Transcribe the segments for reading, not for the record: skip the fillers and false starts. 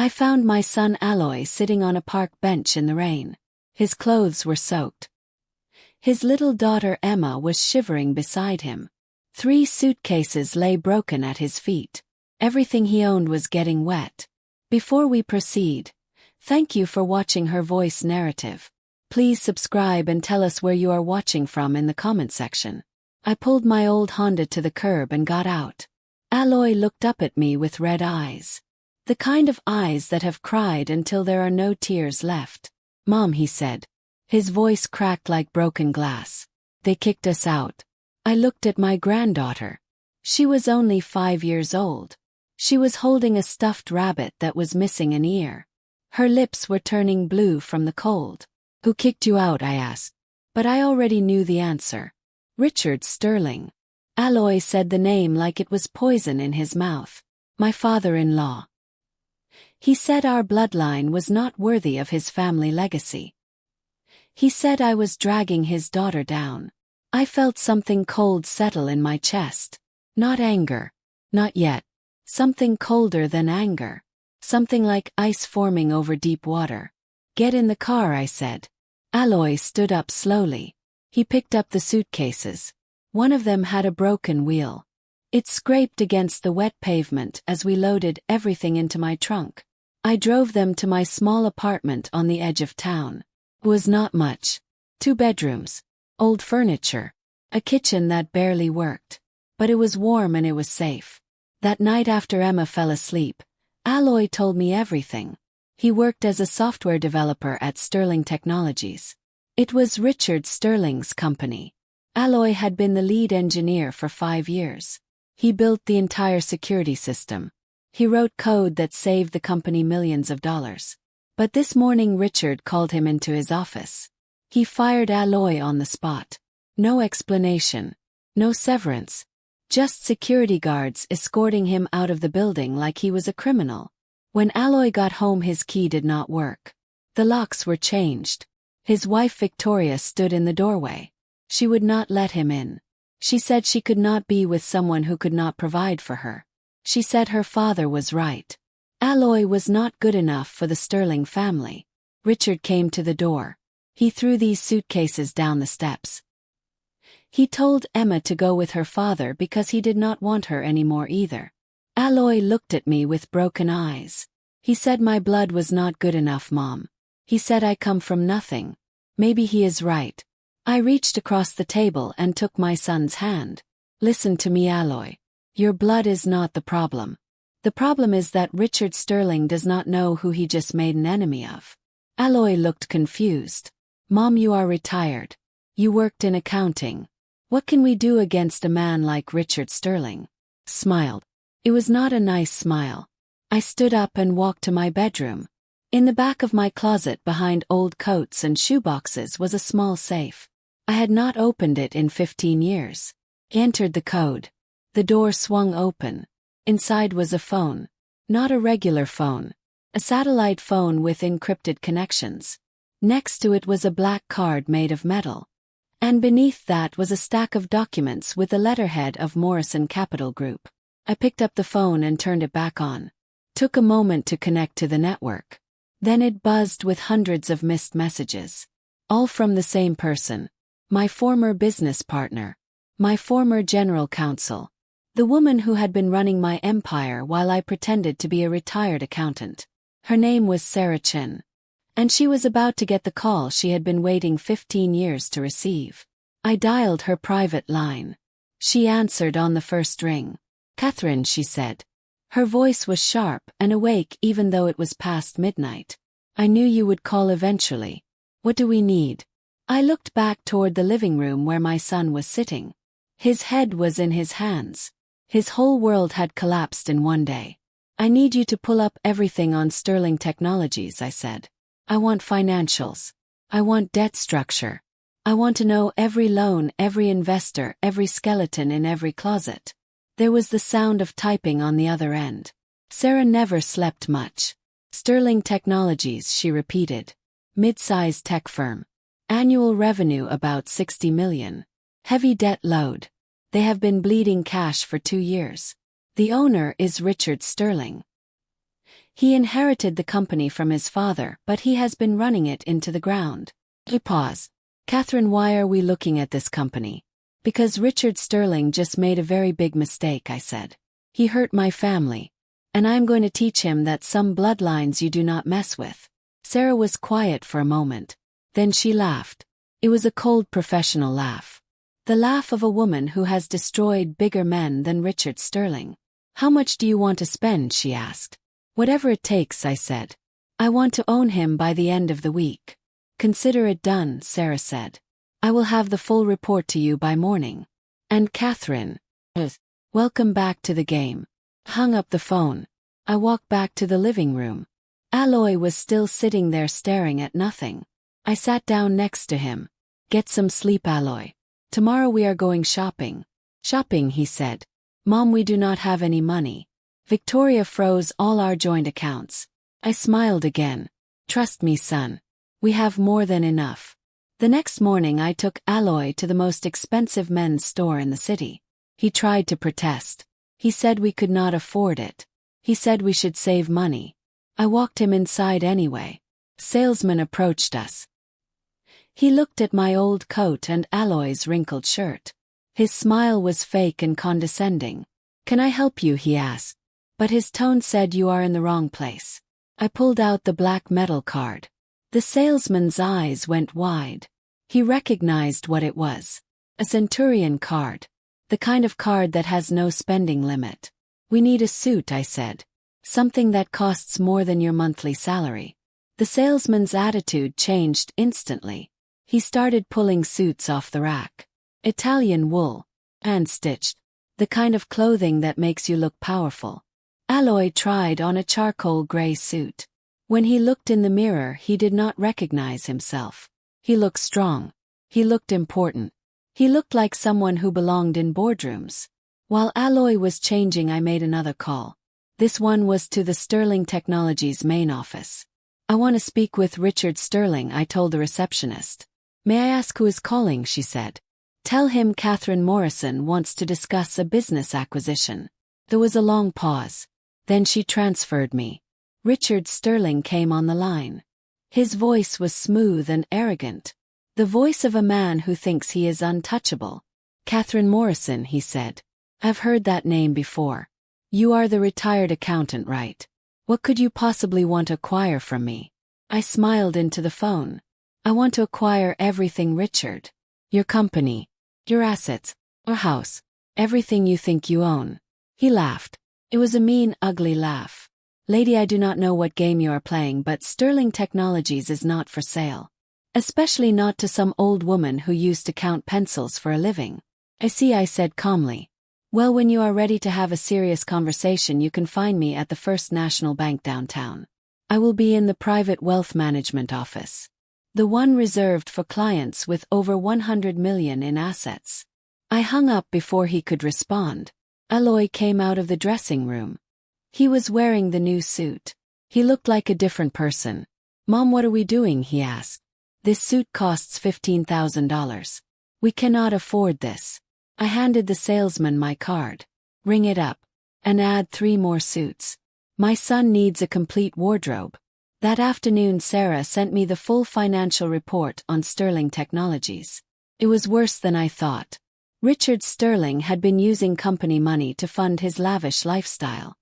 I found my son Aloy sitting on a park bench in the rain. His clothes were soaked. His little daughter Emma was shivering beside him. 3 suitcases lay broken at his feet. Everything he owned was getting wet. Before we proceed, thank you for watching Her Voice Narrative. Please subscribe and tell us where you are watching from in the comment section. I pulled my old Honda to the curb and got out. Aloy looked up at me with red eyes. The kind of eyes that have cried until there are no tears left. "Mom," he said. His voice cracked like broken glass. "They kicked us out." I looked at my granddaughter. She was only 5 years old. She was holding a stuffed rabbit that was missing an ear. Her lips were turning blue from the cold. "Who kicked you out?" I asked. But I already knew the answer. "Richard Sterling." Aloy said the name like it was poison in his mouth. "My father-in-law. He said our bloodline was not worthy of his family legacy. He said I was dragging his daughter down." I felt something cold settle in my chest. Not anger. Not yet. Something colder than anger. Something like ice forming over deep water. "Get in the car," I said. Aloy stood up slowly. He picked up the suitcases. One of them had a broken wheel. It scraped against the wet pavement as we loaded everything into my trunk. I drove them to my small apartment on the edge of town. It was not much. 2 bedrooms. Old furniture. A kitchen that barely worked. But it was warm and it was safe. That night after Emma fell asleep, Aloy told me everything. He worked as a software developer at Sterling Technologies. It was Richard Sterling's company. Aloy had been the lead engineer for 5 years. He built the entire security system. He wrote code that saved the company millions of dollars. But this morning Richard called him into his office. He fired Aloy on the spot. No explanation. No severance. Just security guards escorting him out of the building like he was a criminal. When Aloy got home, his key did not work. The locks were changed. His wife Victoria stood in the doorway. She would not let him in. She said she could not be with someone who could not provide for her. She said her father was right. Aloy was not good enough for the Sterling family. Richard came to the door. He threw these suitcases down the steps. He told Emma to go with her father because he did not want her anymore either. Aloy looked at me with broken eyes. He said my blood was not good enough, Mom. He said I come from nothing. Maybe he is right. I reached across the table and took my son's hand. "Listen to me, Aloy. Your blood is not the problem. The problem is that Richard Sterling does not know who he just made an enemy of." Aloy looked confused. "Mom, you are retired. You worked in accounting. What can we do against a man like Richard Sterling?" Smiled. It was not a nice smile. I stood up and walked to my bedroom. In the back of my closet behind old coats and shoeboxes was a small safe. I had not opened it in 15 years. Entered the code. The door swung open. Inside was a phone. Not a regular phone. A satellite phone with encrypted connections. Next to it was a black card made of metal. And beneath that was a stack of documents with the letterhead of Morrison Capital Group. I picked up the phone and turned it back on. Took a moment to connect to the network. Then it buzzed with hundreds of missed messages. All from the same person. My former business partner. My former general counsel. The woman who had been running my empire while I pretended to be a retired accountant. Her name was Sarah Chen. And she was about to get the call she had been waiting 15 years to receive. I dialed her private line. She answered on the first ring. "Catherine," she said. Her voice was sharp and awake even though it was past midnight. "I knew you would call eventually. What do we need?" I looked back toward the living room where my son was sitting. His head was in his hands. His whole world had collapsed in one day. "I need you to pull up everything on Sterling Technologies," I said. "I want financials. I want debt structure. I want to know every loan, every investor, every skeleton in every closet." There was the sound of typing on the other end. Sarah never slept much. "Sterling Technologies," she repeated. "Mid-sized tech firm. Annual revenue about 60 million. Heavy debt load. They have been bleeding cash for 2 years. The owner is Richard Sterling. He inherited the company from his father, but he has been running it into the ground. He paused. Catherine, why are we looking at this company? Because Richard Sterling just made a very big mistake, I said. He hurt my family. And I'm going to teach him that some bloodlines you do not mess with. Sarah was quiet for a moment. Then she laughed. It was a cold professional laugh. The laugh of a woman who has destroyed bigger men than Richard Sterling. How much do you want to spend? She asked. Whatever it takes, I said. I want to own him by the end of the week. Consider it done, Sarah said. I will have the full report to you by morning. And Catherine, welcome back to the game. Hung up the phone. I walked back to the living room. Aloy was still sitting there staring at nothing. I sat down next to him. Get some sleep, Aloy. Tomorrow we are going shopping. Shopping, he said. Mom, we do not have any money. Victoria froze all our joint accounts. I smiled again. Trust me, son. We have more than enough. The next morning I took Aloy to the most expensive men's store in the city. He tried to protest. He said we could not afford it. He said we should save money. I walked him inside anyway. Salesman approached us. He looked at my old coat and Aloy's wrinkled shirt. His smile was fake and condescending. Can I help you? He asked. But his tone said you are in the wrong place. I pulled out the black metal card. The salesman's eyes went wide. He recognized what it was. A Centurion card. The kind of card that has no spending limit. We need a suit, I said. Something that costs more than your monthly salary. The salesman's attitude changed instantly. He started pulling suits off the rack. Italian wool. Hand-stitched. The kind of clothing that makes you look powerful. Aloy tried on a charcoal gray suit. When he looked in the mirror, he did not recognize himself. He looked strong. He looked important. He looked like someone who belonged in boardrooms. While Aloy was changing, I made another call. This one was to the Sterling Technologies main office. I want to speak with Richard Sterling, I told the receptionist. May I ask who is calling? She said. Tell him Catherine Morrison wants to discuss a business acquisition. There was a long pause. Then she transferred me. Richard Sterling came on the line. His voice was smooth and arrogant. The voice of a man who thinks he is untouchable. Catherine Morrison, he said. I've heard that name before. You are the retired accountant, right? What could you possibly want to acquire from me? I smiled into the phone. I want to acquire everything, Richard. Your company. Your assets. Your house. Everything you think you own. He laughed. It was a mean, ugly laugh. Lady, I do not know what game you are playing, but Sterling Technologies is not for sale. Especially not to some old woman who used to count pencils for a living. I see, I said calmly. Well, when you are ready to have a serious conversation, you can find me at the First National Bank downtown. I will be in the private wealth management office. The one reserved for clients with over 100 million in assets. I hung up before he could respond. Aloy came out of the dressing room. He was wearing the new suit. He looked like a different person. Mom, what are we doing? He asked. This suit costs $15,000. We cannot afford this. I handed the salesman my card. Ring it up. And add 3 more suits. My son needs a complete wardrobe. That afternoon Sarah sent me the full financial report on Sterling Technologies. It was worse than I thought. Richard Sterling had been using company money to fund his lavish lifestyle.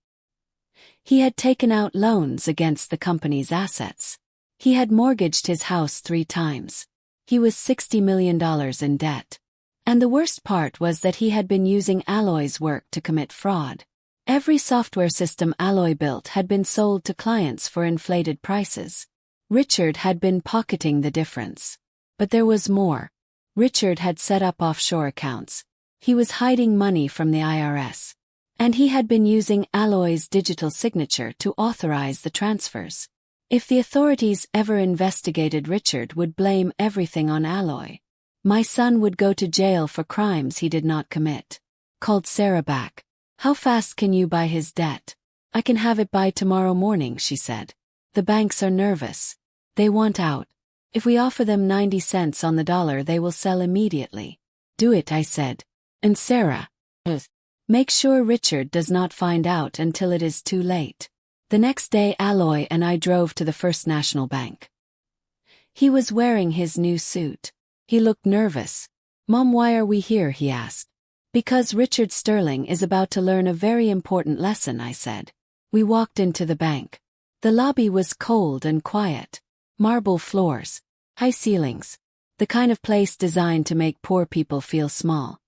He had taken out loans against the company's assets. He had mortgaged his house 3 times. He was $60 million in debt. And the worst part was that he had been using Aloy's work to commit fraud. Every software system Aloy built had been sold to clients for inflated prices. Richard had been pocketing the difference. But there was more. Richard had set up offshore accounts. He was hiding money from the IRS. And he had been using Aloy's digital signature to authorize the transfers. If the authorities ever investigated, Richard would blame everything on Aloy. My son would go to jail for crimes he did not commit. Called Sarah back. How fast can you buy his debt? I can have it by tomorrow morning, she said. The banks are nervous. They want out. If we offer them 90 cents on the dollar, they will sell immediately. Do it, I said. And Sarah, make sure Richard does not find out until it is too late. The next day Aloy and I drove to the First National Bank. He was wearing his new suit. He looked nervous. "Mom, why are we here?" he asked. "Because Richard Sterling is about to learn a very important lesson," I said. We walked into the bank. The lobby was cold and quiet. Marble floors. High ceilings. The kind of place designed to make poor people feel small.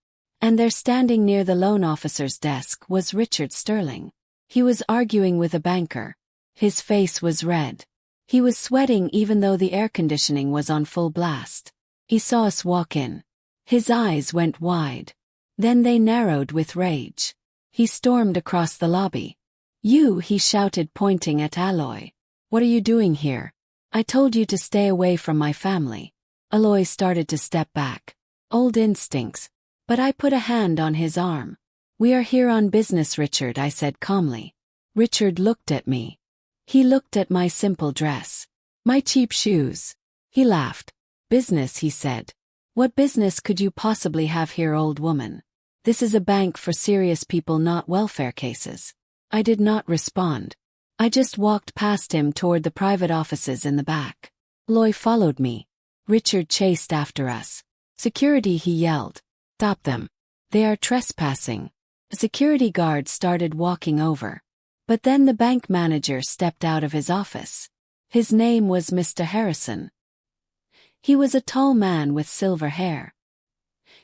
And there, standing near the loan officer's desk, was Richard Sterling. He was arguing with a banker. His face was red. He was sweating even though the air conditioning was on full blast. He saw us walk in. His eyes went wide. Then they narrowed with rage. He stormed across the lobby. "You," he shouted, pointing at Aloy. "What are you doing here? I told you to stay away from my family." Aloy started to step back. Old instincts. But I put a hand on his arm. "We are here on business, Richard," I said calmly. Richard looked at me. He looked at my simple dress. My cheap shoes. He laughed. "Business," he said. "What business could you possibly have here, old woman? This is a bank for serious people, not welfare cases." I did not respond. I just walked past him toward the private offices in the back. Aloy followed me. Richard chased after us. "Security," he yelled. "Stop them. They are trespassing." A security guard started walking over. But then the bank manager stepped out of his office. His name was Mr. Harrison. He was a tall man with silver hair.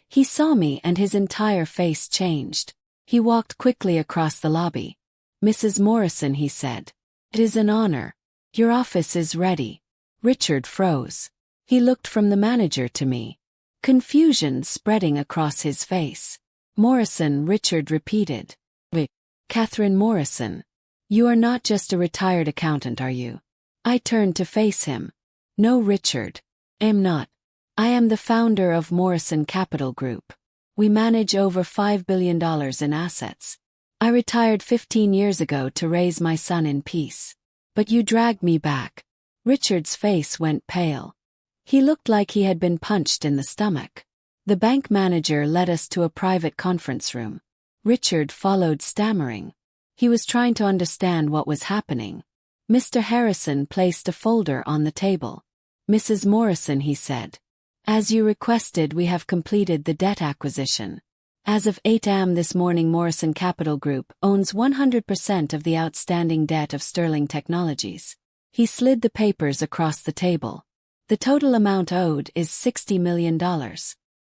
He saw me and his entire face changed. He walked quickly across the lobby. "Mrs. Morrison," he said. "It is an honor. Your office is ready." Richard froze. He looked from the manager to me. Confusion spreading across his face. "Morrison," Richard repeated. "Catherine Morrison. You are not just a retired accountant, are you?" I turned to face him. "No, Richard. I am not. I am the founder of Morrison Capital Group. We manage over $5 billion in assets. I retired 15 years ago to raise my son in peace. But you dragged me back." Richard's face went pale. He looked like he had been punched in the stomach. The bank manager led us to a private conference room. Richard followed, stammering. He was trying to understand what was happening. Mr. Harrison placed a folder on the table. "Mrs. Morrison," he said. "As you requested, we have completed the debt acquisition. As of 8 a.m. this morning, Morrison Capital Group owns 100% of the outstanding debt of Sterling Technologies." He slid the papers across the table. "The total amount owed is $60 million.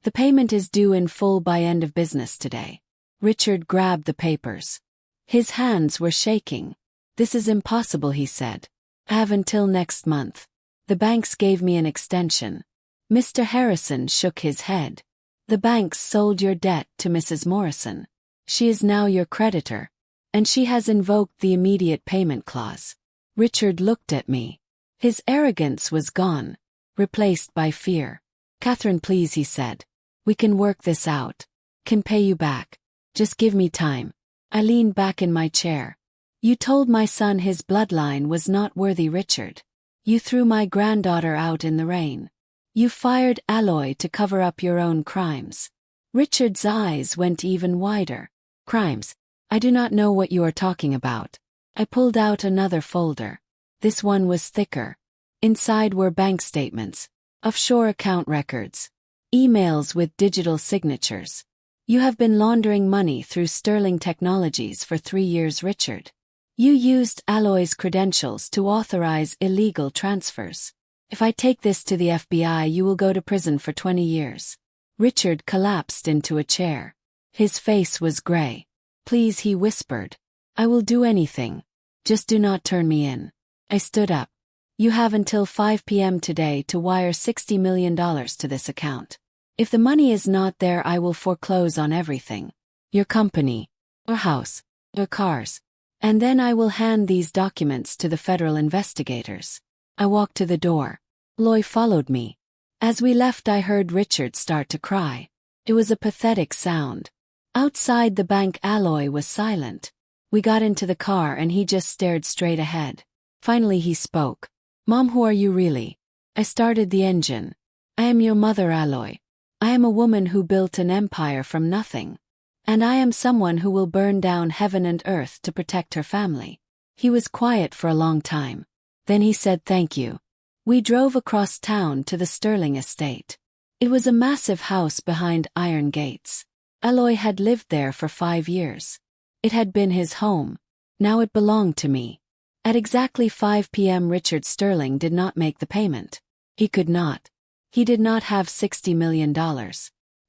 The payment is due in full by end of business today." Richard grabbed the papers. His hands were shaking. "This is impossible," he said. "I have until next month. The banks gave me an extension." Mr. Harrison shook his head. "The banks sold your debt to Mrs. Morrison. She is now your creditor. And she has invoked the immediate payment clause." Richard looked at me. His arrogance was gone, replaced by fear. "Catherine, please," he said. "We can work this out. Can pay you back. Just give me time." I leaned back in my chair. "You told my son his bloodline was not worthy, Richard. You threw my granddaughter out in the rain. You fired Aloy to cover up your own crimes." Richard's eyes went even wider. "Crimes? I do not know what you are talking about." I pulled out another folder. This one was thicker. Inside were bank statements, offshore account records, emails with digital signatures. "You have been laundering money through Sterling Technologies for 3 years, Richard. You used Aloy's credentials to authorize illegal transfers. If I take this to the FBI, you will go to prison for 20 years. Richard collapsed into a chair. His face was gray. "Please," he whispered. "I will do anything. Just do not turn me in." I stood up. "You have until 5 p.m. today to wire $60 million to this account. If the money is not there, I will foreclose on everything. Your company, your house, your cars. And then I will hand these documents to the federal investigators." I walked to the door. Aloy followed me. As we left, I heard Richard start to cry. It was a pathetic sound. Outside the bank, Aloy was silent. We got into the car and he just stared straight ahead. Finally he spoke. "Mom, who are you really?" I started the engine. "I am your mother, Aloy. I am a woman who built an empire from nothing. And I am someone who will burn down heaven and earth to protect her family." He was quiet for a long time. Then he said thank you. We drove across town to the Sterling estate. It was a massive house behind iron gates. Aloy had lived there for 5 years. It had been his home. Now it belonged to me. At exactly 5 p.m. Richard Sterling did not make the payment. He could not. He did not have $60 million.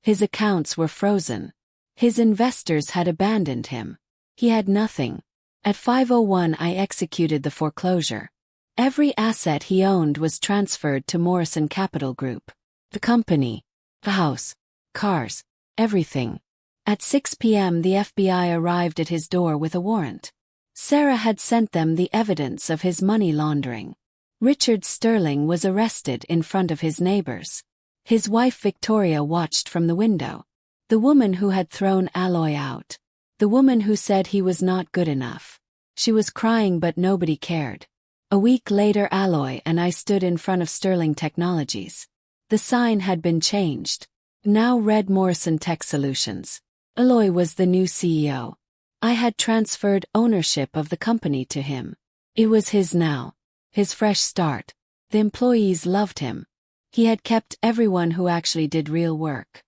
His accounts were frozen. His investors had abandoned him. He had nothing. At 5:01 I executed the foreclosure. Every asset he owned was transferred to Morrison Capital Group. The company, the house, cars, everything. At 6 p.m. the FBI arrived at his door with a warrant. Sarah had sent them the evidence of his money laundering. Richard Sterling was arrested in front of his neighbors. His wife Victoria watched from the window. The woman who had thrown Aloy out. The woman who said he was not good enough. She was crying but nobody cared. A week later Aloy and I stood in front of Sterling Technologies. The sign had been changed. Now read Morrison Tech Solutions. Aloy was the new CEO. I had transferred ownership of the company to him. It was his now. His fresh start. The employees loved him. He had kept everyone who actually did real work.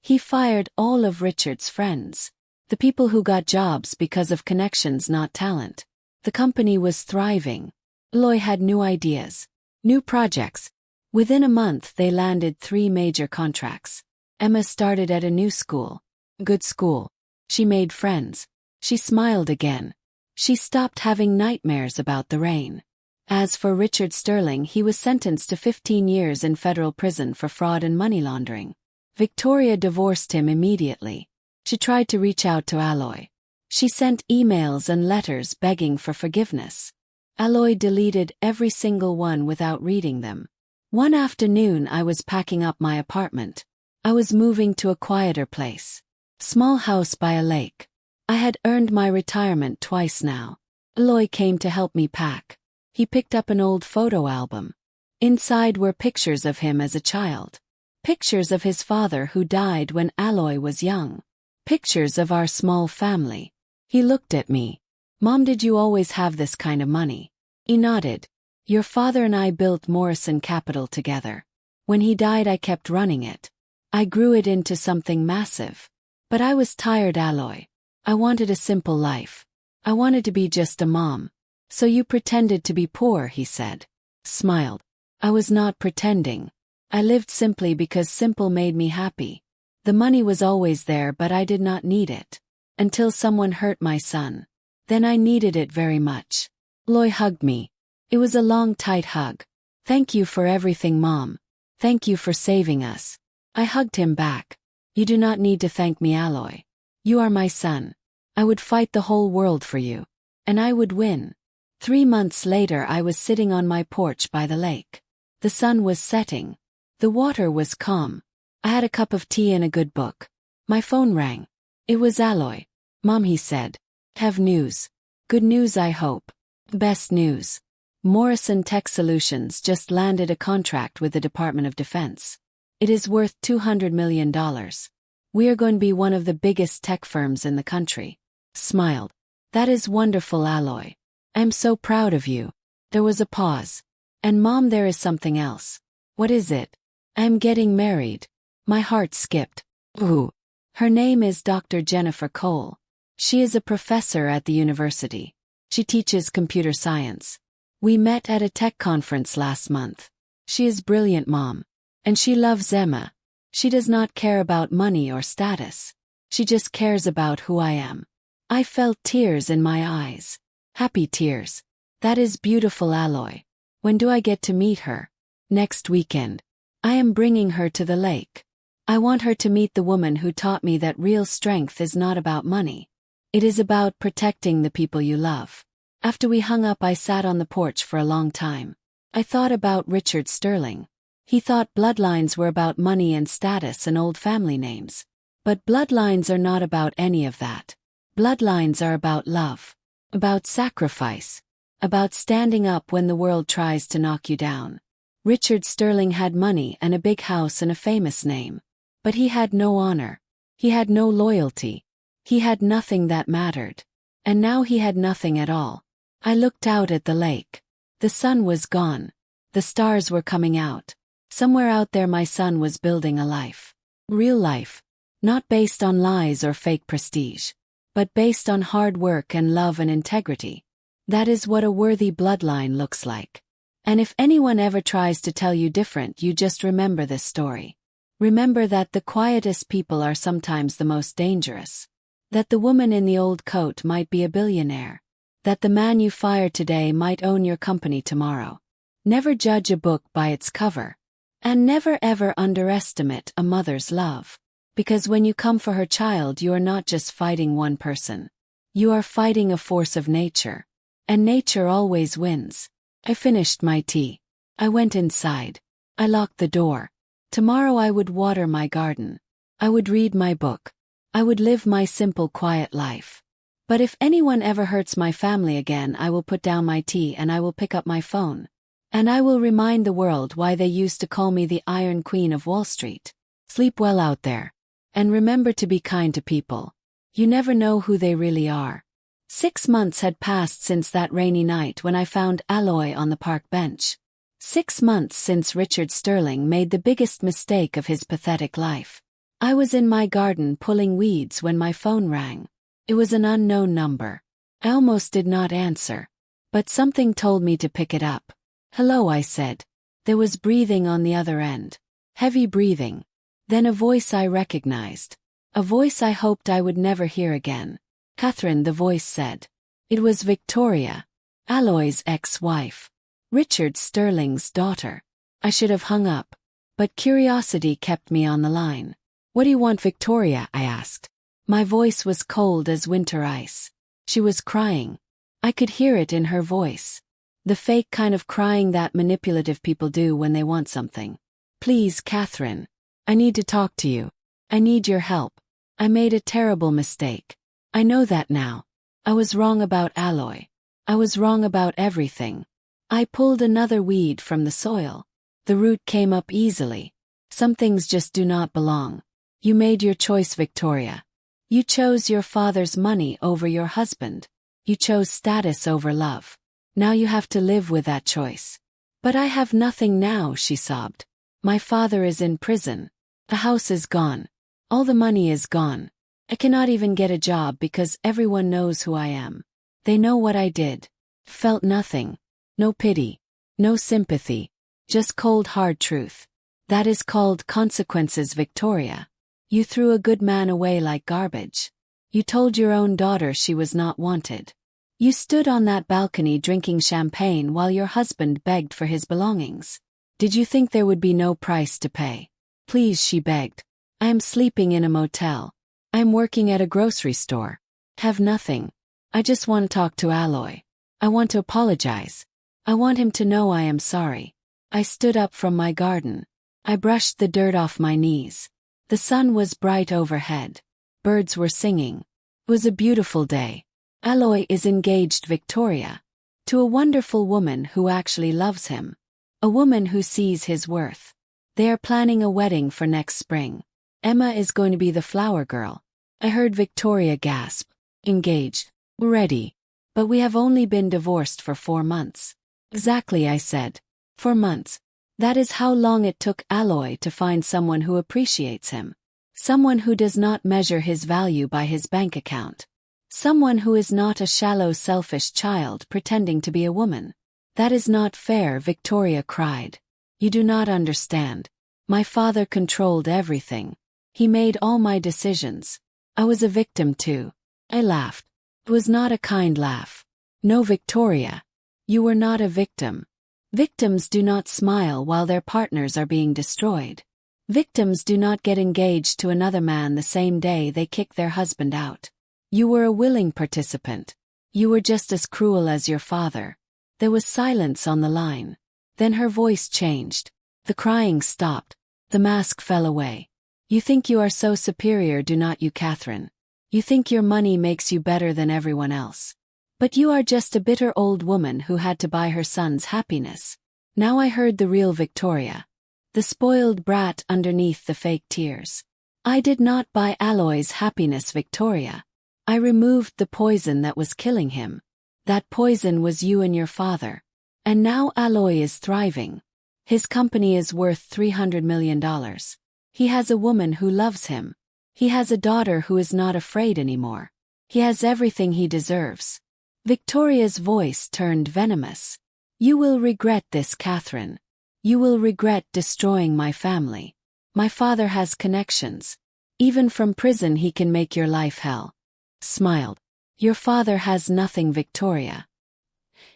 He fired all of Richard's friends. The people who got jobs because of connections, not talent. The company was thriving. Aloy had new ideas. New projects. Within a month they landed 3 major contracts. Emma started at a new school. Good school. She made friends. She smiled again. She stopped having nightmares about the rain. As for Richard Sterling, he was sentenced to 15 years in federal prison for fraud and money laundering. Victoria divorced him immediately. She tried to reach out to Aloy. She sent emails and letters begging for forgiveness. Aloy deleted every single one without reading them. One afternoon I was packing up my apartment. I was moving to a quieter place. Small house by a lake. I had earned my retirement twice now. Aloy came to help me pack. He picked up an old photo album. Inside were pictures of him as a child. Pictures of his father who died when Aloy was young. Pictures of our small family. He looked at me. Mom, did you always have this kind of money? He nodded. Your father and I built Morrison Capital together. When he died I kept running it. I grew it into something massive. But I was tired, Aloy. I wanted a simple life. I wanted to be just a mom. So you pretended to be poor, he said. Smiled. I was not pretending. I lived simply because simple made me happy. The money was always there but I did not need it. Until someone hurt my son. Then I needed it very much. Aloy hugged me. It was a long, tight hug. Thank you for everything, Mom. Thank you for saving us. I hugged him back. You do not need to thank me, Aloy. You are my son. I would fight the whole world for you. And I would win. 3 months later I was sitting on my porch by the lake. The sun was setting. The water was calm. I had a cup of tea and a good book. My phone rang. It was Aloy. Mom, he said. Have news. Good news, I hope. Best news. Morrison Tech Solutions just landed a contract with the Department of Defense. It is worth $200 million. We are going to be one of the biggest tech firms in the country. Smiled. That is wonderful, Aloy. I'm so proud of you. There was a pause. And Mom, there is something else. What is it? I'm getting married. My heart skipped. Ooh. Her name is Dr. Jennifer Cole. She is a professor at the university. She teaches computer science. We met at a tech conference last month. She is brilliant, Mom. And she loves Emma. She does not care about money or status. She just cares about who I am. I felt tears in my eyes. Happy tears. That is beautiful, Aloy. When do I get to meet her? Next weekend. I am bringing her to the lake. I want her to meet the woman who taught me that real strength is not about money. It is about protecting the people you love. After we hung up, I sat on the porch for a long time. I thought about Richard Sterling. He thought bloodlines were about money and status and old family names. But bloodlines are not about any of that. Bloodlines are about love. About sacrifice. About standing up when the world tries to knock you down. Richard Sterling had money and a big house and a famous name. But he had no honor. He had no loyalty. He had nothing that mattered. And now he had nothing at all. I looked out at the lake. The sun was gone. The stars were coming out. Somewhere out there my son was building a life. Real life. Not based on lies or fake prestige, but based on hard work and love and integrity. That is what a worthy bloodline looks like. And if anyone ever tries to tell you different, you just remember this story. Remember that the quietest people are sometimes the most dangerous. That the woman in the old coat might be a billionaire. That the man you fire today might own your company tomorrow. Never judge a book by its cover. And never ever underestimate a mother's love. Because when you come for her child, you are not just fighting one person. You are fighting a force of nature. And nature always wins. I finished my tea. I went inside. I locked the door. Tomorrow I would water my garden. I would read my book. I would live my simple, quiet life. But if anyone ever hurts my family again, I will put down my tea and I will pick up my phone. And I will remind the world why they used to call me the Iron Queen of Wall Street. Sleep well out there. And remember to be kind to people. You never know who they really are. 6 months had passed since that rainy night when I found Aloy on the park bench. 6 months since Richard Sterling made the biggest mistake of his pathetic life. I was in my garden pulling weeds when my phone rang. It was an unknown number. I almost did not answer. But something told me to pick it up. Hello, I said. There was breathing on the other end. Heavy breathing. Then a voice I recognized. A voice I hoped I would never hear again. Catherine, the voice said. It was Victoria. Aloy's ex-wife. Richard Sterling's daughter. I should have hung up. But curiosity kept me on the line. What do you want, Victoria? I asked. My voice was cold as winter ice. She was crying. I could hear it in her voice. The fake kind of crying that manipulative people do when they want something. Please, Catherine. I need to talk to you. I need your help. I made a terrible mistake. I know that now. I was wrong about Aloy. I was wrong about everything. I pulled another weed from the soil. The root came up easily. Some things just do not belong. You made your choice, Victoria. You chose your father's money over your husband. You chose status over love. Now you have to live with that choice. But I have nothing now, she sobbed. My father is in prison. The house is gone. All the money is gone. I cannot even get a job because everyone knows who I am. They know what I did. Felt nothing. No pity. No sympathy. Just cold hard truth. That is called consequences, Victoria. You threw a good man away like garbage. You told your own daughter she was not wanted. You stood on that balcony drinking champagne while your husband begged for his belongings. Did you think there would be no price to pay? Please, she begged. I am sleeping in a motel. I am working at a grocery store. Have nothing. I just want to talk to Aloy. I want to apologize. I want him to know I am sorry. I stood up from my garden. I brushed the dirt off my knees. The sun was bright overhead. Birds were singing. It was a beautiful day. Aloy is engaged, Victoria. To a wonderful woman who actually loves him. A woman who sees his worth. They are planning a wedding for next spring. Emma is going to be the flower girl. I heard Victoria gasp. Engaged. Ready. But we have only been divorced for 4 months. Exactly, I said. 4 months. That is how long it took Aloy to find someone who appreciates him. Someone who does not measure his value by his bank account. Someone who is not a shallow, selfish child pretending to be a woman. That is not fair, Victoria cried. You do not understand. My father controlled everything. He made all my decisions. I was a victim too. I laughed. It was not a kind laugh. No, Victoria. You were not a victim. Victims do not smile while their partners are being destroyed. Victims do not get engaged to another man the same day they kick their husband out. You were a willing participant. You were just as cruel as your father. There was silence on the line. Then her voice changed. The crying stopped. The mask fell away. You think you are so superior, do not you, Catherine? You think your money makes you better than everyone else. But you are just a bitter old woman who had to buy her son's happiness. Now I heard the real Victoria. The spoiled brat underneath the fake tears. I did not buy Aloy's happiness, Victoria. I removed the poison that was killing him. That poison was you and your father. And now Aloy is thriving. His company is worth $300 million. He has a woman who loves him. He has a daughter who is not afraid anymore. He has everything he deserves. Victoria's voice turned venomous. You will regret this, Catherine. You will regret destroying my family. My father has connections. Even from prison he can make your life hell. Smiled. Your father has nothing, Victoria.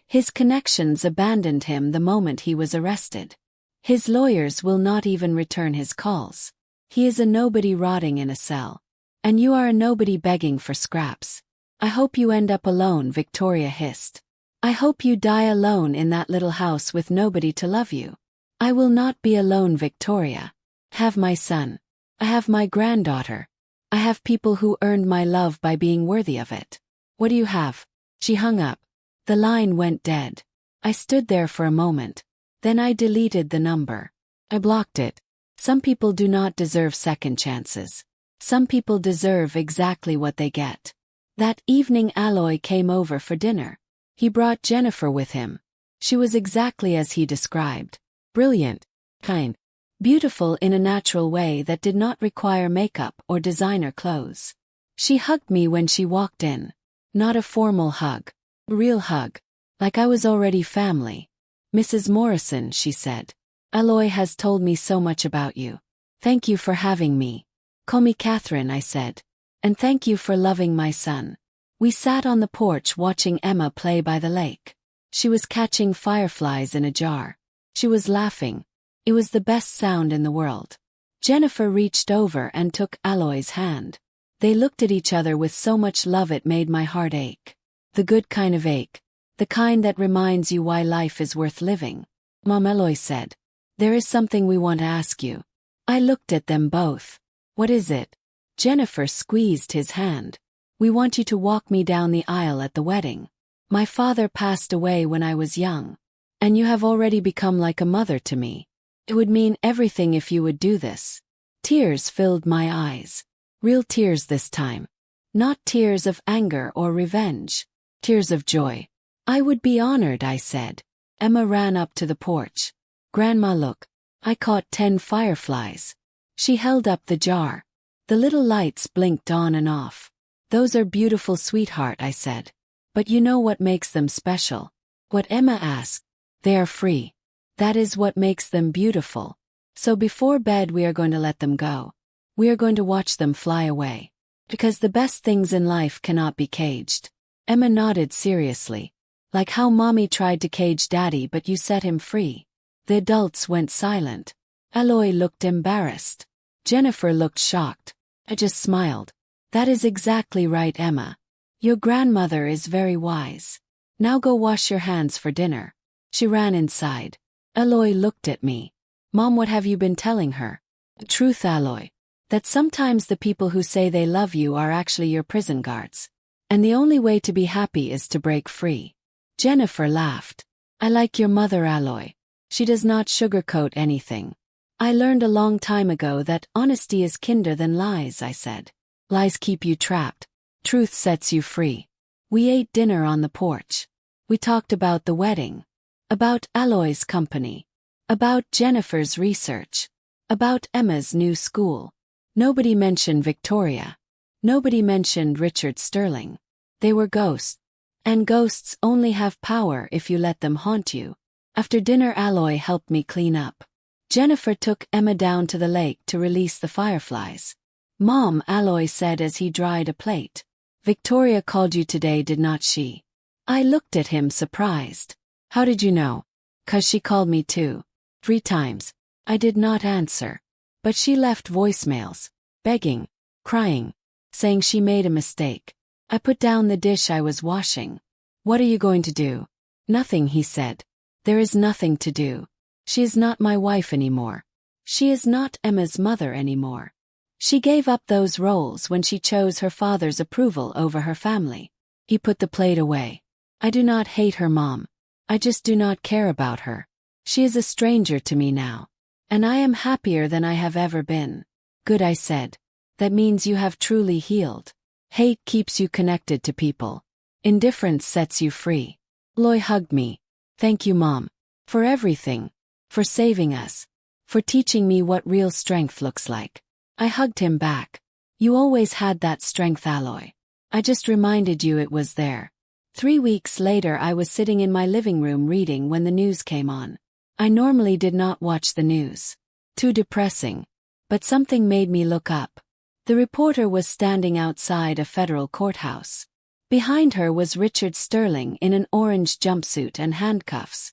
His connections abandoned him the moment he was arrested. His lawyers will not even return his calls. He is a nobody rotting in a cell. And you are a nobody begging for scraps. I hope you end up alone, Victoria hissed. I hope you die alone in that little house with nobody to love you. I will not be alone, Victoria. Have my son. I have my granddaughter. I have people who earned my love by being worthy of it. What do you have? She hung up. The line went dead. I stood there for a moment. Then I deleted the number. I blocked it. Some people do not deserve second chances. Some people deserve exactly what they get. That evening Aloy came over for dinner. He brought Jennifer with him. She was exactly as he described. Brilliant, kind, beautiful in a natural way that did not require makeup or designer clothes. She hugged me when she walked in. Not a formal hug. A real hug. Like I was already family. Mrs. Morrison, she said. Aloy has told me so much about you. Thank you for having me. Call me Catherine, I said. And thank you for loving my son. We sat on the porch watching Emma play by the lake. She was catching fireflies in a jar. She was laughing. It was the best sound in the world. Jennifer reached over and took Aloy's hand. They looked at each other with so much love it made my heart ache. The good kind of ache. The kind that reminds you why life is worth living. Mom, Aloy said. There is something we want to ask you. I looked at them both. What is it? Jennifer squeezed his hand. We want you to walk me down the aisle at the wedding. My father passed away when I was young. And you have already become like a mother to me. It would mean everything if you would do this. Tears filled my eyes. Real tears this time. Not tears of anger or revenge. Tears of joy. I would be honored, I said. Emma ran up to the porch. Grandma, look. I caught 10 fireflies. She held up the jar. The little lights blinked on and off. Those are beautiful, sweetheart, I said. But you know what makes them special? What Emma asked. They are free. That is what makes them beautiful. So before bed we are going to let them go. We are going to watch them fly away. Because the best things in life cannot be caged. Emma nodded seriously. Like how Mommy tried to cage Daddy but you set him free. The adults went silent. Aloy looked embarrassed. Jennifer looked shocked. I just smiled. That is exactly right, Emma. Your grandmother is very wise. Now go wash your hands for dinner. She ran inside. Aloy looked at me. Mom, what have you been telling her? The truth, Aloy. That sometimes the people who say they love you are actually your prison guards. And the only way to be happy is to break free. Jennifer laughed. I like your mother, Aloy. She does not sugarcoat anything. I learned a long time ago that honesty is kinder than lies, I said. Lies keep you trapped. Truth sets you free. We ate dinner on the porch. We talked about the wedding. About Aloy's company. About Jennifer's research. About Emma's new school. Nobody mentioned Victoria. Nobody mentioned Richard Sterling. They were ghosts. And ghosts only have power if you let them haunt you. After dinner, Aloy helped me clean up. Jennifer took Emma down to the lake to release the fireflies. Mom, Aloy said as he dried a plate. Victoria called you today, did not she? I looked at him surprised. How did you know? 'Cause she called me too. 3 times. I did not answer. But she left voicemails. Begging. Crying. Saying she made a mistake. I put down the dish I was washing. What are you going to do? Nothing, he said. There is nothing to do. She is not my wife anymore. She is not Emma's mother anymore. She gave up those roles when she chose her father's approval over her family. He put the plate away. I do not hate her, Mom. I just do not care about her. She is a stranger to me now. And I am happier than I have ever been. Good, I said. That means you have truly healed. Hate keeps you connected to people. Indifference sets you free. Aloy hugged me. Thank you, Mom. For everything. For saving us. For teaching me what real strength looks like. I hugged him back. You always had that strength, Aloy. I just reminded you it was there. 3 weeks later I was sitting in my living room reading when the news came on. I normally did not watch the news. Too depressing. But something made me look up. The reporter was standing outside a federal courthouse. Behind her was Richard Sterling in an orange jumpsuit and handcuffs.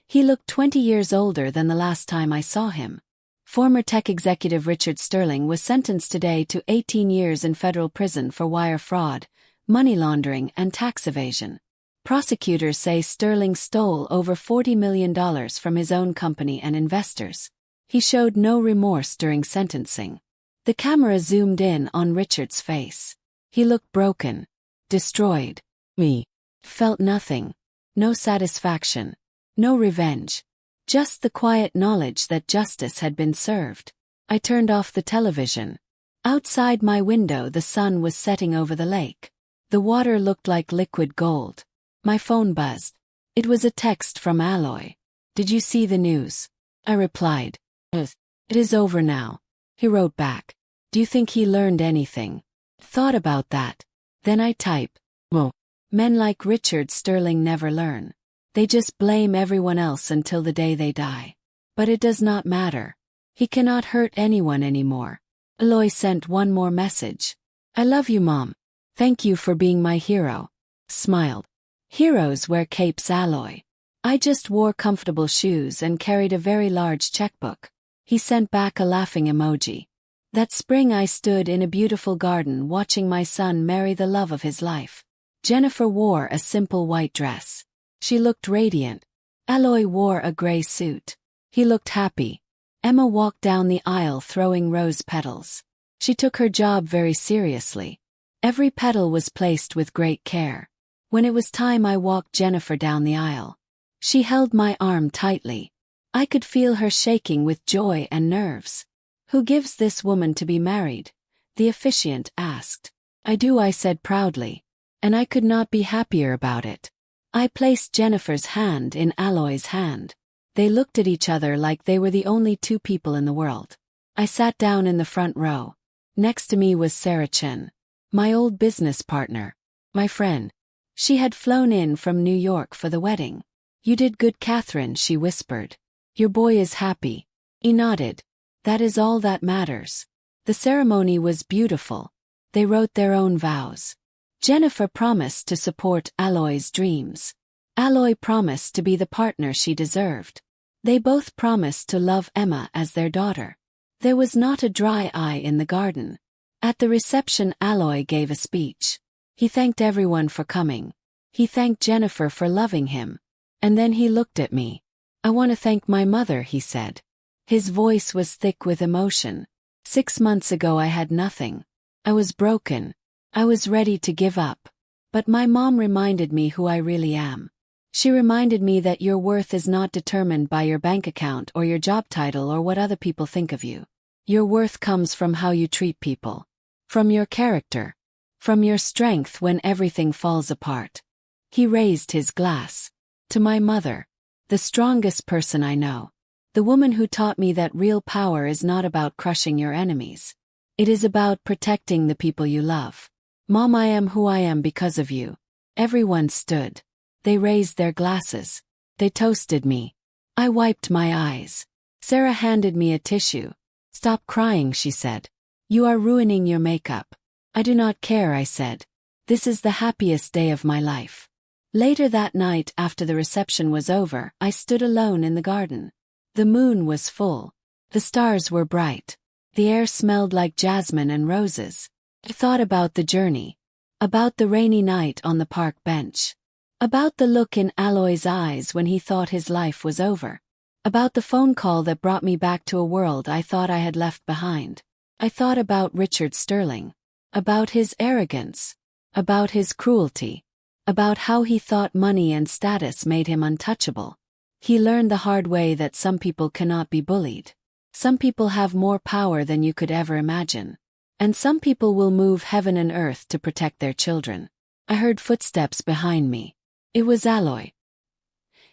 He looked 20 years older than the last time I saw him. Former tech executive Richard Sterling was sentenced today to 18 years in federal prison for wire fraud, money laundering and tax evasion. Prosecutors say Sterling stole over $40 million from his own company and investors. He showed no remorse during sentencing. The camera zoomed in on Richard's face. He looked broken. Destroyed. Me. Felt nothing. No satisfaction. No revenge. Just the quiet knowledge that justice had been served. I turned off the television. Outside my window the sun was setting over the lake. The water looked like liquid gold. My phone buzzed. It was a text from Aloy. Did you see the news? I replied. It is over now. He wrote back. Do you think he learned anything? Thought about that. Then I type. Well, men like Richard Sterling never learn. They just blame everyone else until the day they die. But it does not matter. He cannot hurt anyone anymore. Aloy sent one more message. I love you, Mom. Thank you for being my hero. Smiled. Heroes wear capes, Aloy. I just wore comfortable shoes and carried a very large checkbook. He sent back a laughing emoji. That spring I stood in a beautiful garden watching my son marry the love of his life. Jennifer wore a simple white dress. She looked radiant. Aloy wore a gray suit. He looked happy. Emma walked down the aisle throwing rose petals. She took her job very seriously. Every petal was placed with great care. When it was time I walked Jennifer down the aisle. She held my arm tightly. I could feel her shaking with joy and nerves. Who gives this woman to be married? The officiant asked. I do, I said proudly. And I could not be happier about it. I placed Jennifer's hand in Aloy's hand. They looked at each other like they were the only two people in the world. I sat down in the front row. Next to me was Sarah Chen, my old business partner, my friend. She had flown in from New York for the wedding. You did good, Catherine, she whispered. Your boy is happy. He nodded. That is all that matters. The ceremony was beautiful. They wrote their own vows. Jennifer promised to support Aloy's dreams. Aloy promised to be the partner she deserved. They both promised to love Emma as their daughter. There was not a dry eye in the garden. At the reception, Aloy gave a speech. He thanked everyone for coming. He thanked Jennifer for loving him. And then he looked at me. I want to thank my mother, he said. His voice was thick with emotion. 6 months ago I had nothing. I was broken. I was ready to give up. But my mom reminded me who I really am. She reminded me that your worth is not determined by your bank account or your job title or what other people think of you. Your worth comes from how you treat people. From your character. From your strength when everything falls apart. He raised his glass. To my mother. The strongest person I know. The woman who taught me that real power is not about crushing your enemies. It is about protecting the people you love. Mom, I am who I am because of you. Everyone stood. They raised their glasses. They toasted me. I wiped my eyes. Sarah handed me a tissue. Stop crying, she said. You are ruining your makeup. I do not care, I said. This is the happiest day of my life. Later that night, after the reception was over, I stood alone in the garden. The moon was full. The stars were bright. The air smelled like jasmine and roses. I thought about the journey. About the rainy night on the park bench. About the look in Aloy's eyes when he thought his life was over. About the phone call that brought me back to a world I thought I had left behind. I thought about Richard Sterling. About his arrogance. About his cruelty. About how he thought money and status made him untouchable. He learned the hard way that some people cannot be bullied. Some people have more power than you could ever imagine. And some people will move heaven and earth to protect their children. I heard footsteps behind me. It was Aloy.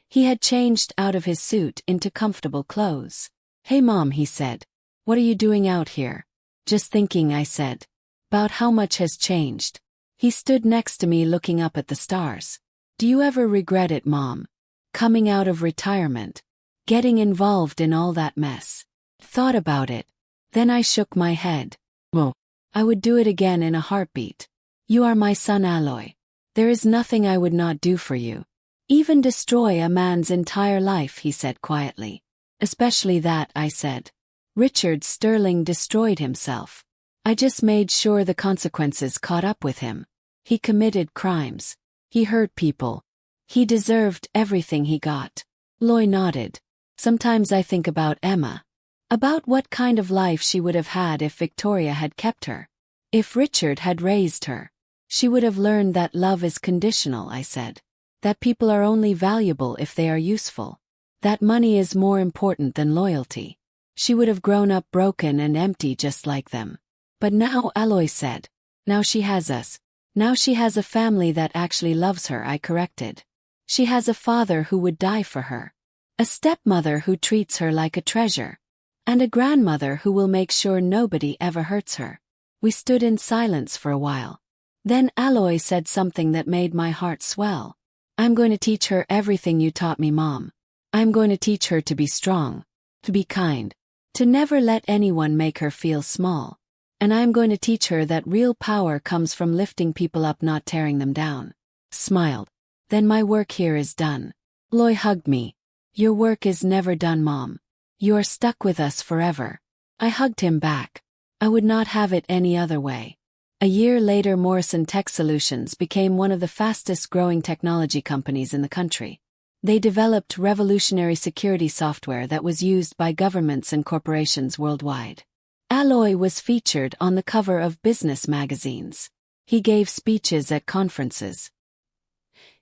He had changed out of his suit into comfortable clothes. "Hey Mom," he said. "What are you doing out here?" "Just thinking," I said. "About how much has changed." He stood next to me looking up at the stars. "Do you ever regret it, Mom? Coming out of retirement? Getting involved in all that mess?" Thought about it. Then I shook my head. "Oh, I would do it again in a heartbeat. You are my son, Aloy. There is nothing I would not do for you. Even destroy a man's entire life," he said quietly. "Especially that," I said. "Richard Sterling destroyed himself. I just made sure the consequences caught up with him. He committed crimes. He hurt people. He deserved everything he got." Loy nodded. "Sometimes I think about Emma. About what kind of life she would have had if Victoria had kept her. If Richard had raised her. She would have learned that love is conditional," I said. "That people are only valuable if they are useful. That money is more important than loyalty. She would have grown up broken and empty just like them." "But now," Aloy said. "Now she has us. Now she has a family that actually loves her," I corrected. "She has a father who would die for her. A stepmother who treats her like a treasure. And a grandmother who will make sure nobody ever hurts her." We stood in silence for a while. Then Aloy said something that made my heart swell. "I'm going to teach her everything you taught me, Mom. I'm going to teach her to be strong, to be kind, to never let anyone make her feel small. And I'm going to teach her that real power comes from lifting people up, not tearing them down." Smiled. "Then my work here is done." Loy hugged me. "Your work is never done, Mom. You are stuck with us forever." I hugged him back. I would not have it any other way. A year later, Morrison Tech Solutions became one of the fastest growing technology companies in the country. They developed revolutionary security software that was used by governments and corporations worldwide. Aloy was featured on the cover of business magazines. He gave speeches at conferences.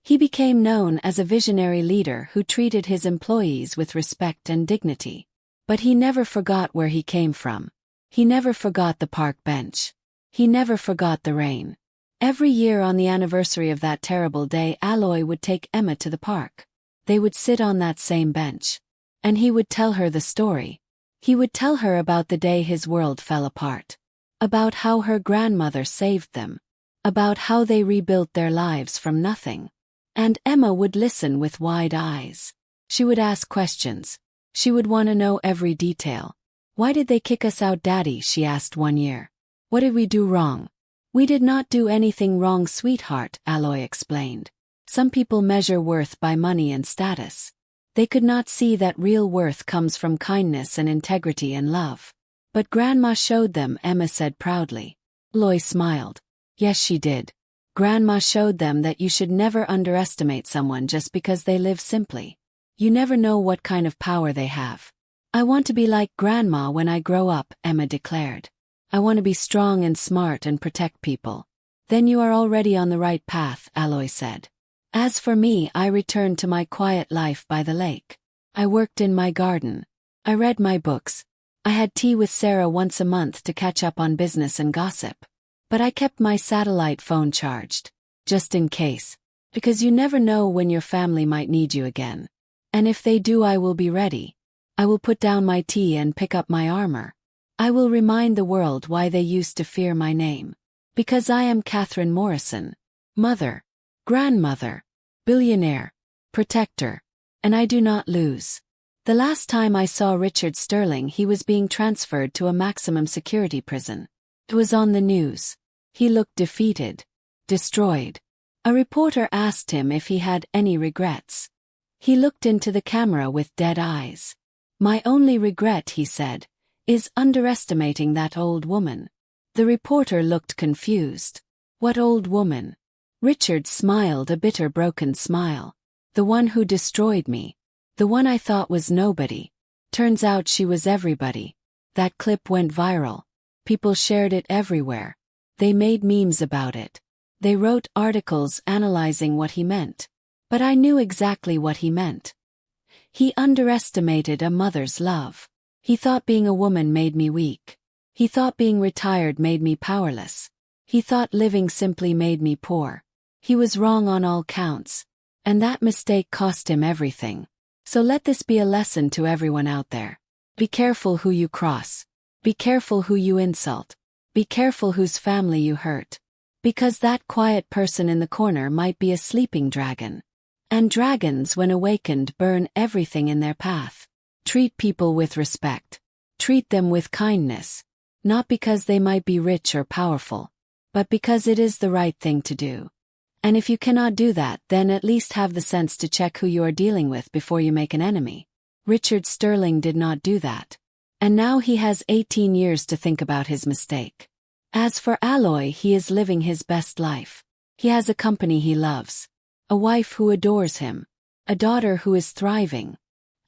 He became known as a visionary leader who treated his employees with respect and dignity. But he never forgot where he came from. He never forgot the park bench. He never forgot the rain. Every year on the anniversary of that terrible day, Aloy would take Emma to the park. They would sit on that same bench. And he would tell her the story. He would tell her about the day his world fell apart. About how her grandmother saved them. About how they rebuilt their lives from nothing. And Emma would listen with wide eyes. She would ask questions. She would want to know every detail. "Why did they kick us out, Daddy?" she asked one year. "What did we do wrong?" "We did not do anything wrong, sweetheart," Aloy explained. "Some people measure worth by money and status. They could not see that real worth comes from kindness and integrity and love." "But Grandma showed them," Emma said proudly. Loy smiled. "Yes, she did. Grandma showed them that you should never underestimate someone just because they live simply. You never know what kind of power they have." "I want to be like Grandma when I grow up," Emma declared. "I want to be strong and smart and protect people." "Then you are already on the right path," Aloy said. "As for me, I returned to my quiet life by the lake. I worked in my garden. I read my books. I had tea with Sarah once a month to catch up on business and gossip. But I kept my satellite phone charged, just in case. Because you never know when your family might need you again. And if they do, I will be ready. I will put down my tea and pick up my armor. I will remind the world why they used to fear my name. Because I am Catherine Morrison. Mother. Grandmother. Billionaire. Protector. And I do not lose." The last time I saw Richard Sterling, he was being transferred to a maximum security prison. It was on the news. He looked defeated. Destroyed. A reporter asked him if he had any regrets. He looked into the camera with dead eyes. "My only regret," he said, "is underestimating that old woman." The reporter looked confused. "What old woman?" Richard smiled, a bitter, broken smile. "The one who destroyed me. The one I thought was nobody. Turns out she was everybody." That clip went viral. People shared it everywhere. They made memes about it. They wrote articles analyzing what he meant. But I knew exactly what he meant. He underestimated a mother's love. He thought being a woman made me weak. He thought being retired made me powerless. He thought living simply made me poor. He was wrong on all counts. And that mistake cost him everything. So let this be a lesson to everyone out there. Be careful who you cross. Be careful who you insult. Be careful whose family you hurt. Because that quiet person in the corner might be a sleeping dragon. And dragons, when awakened, burn everything in their path. Treat people with respect. Treat them with kindness. Not because they might be rich or powerful, but because it is the right thing to do. And if you cannot do that, then at least have the sense to check who you are dealing with before you make an enemy. Richard Sterling did not do that. And now he has 18 years to think about his mistake. As for Aloy, he is living his best life. He has a company he loves, a wife who adores him, a daughter who is thriving,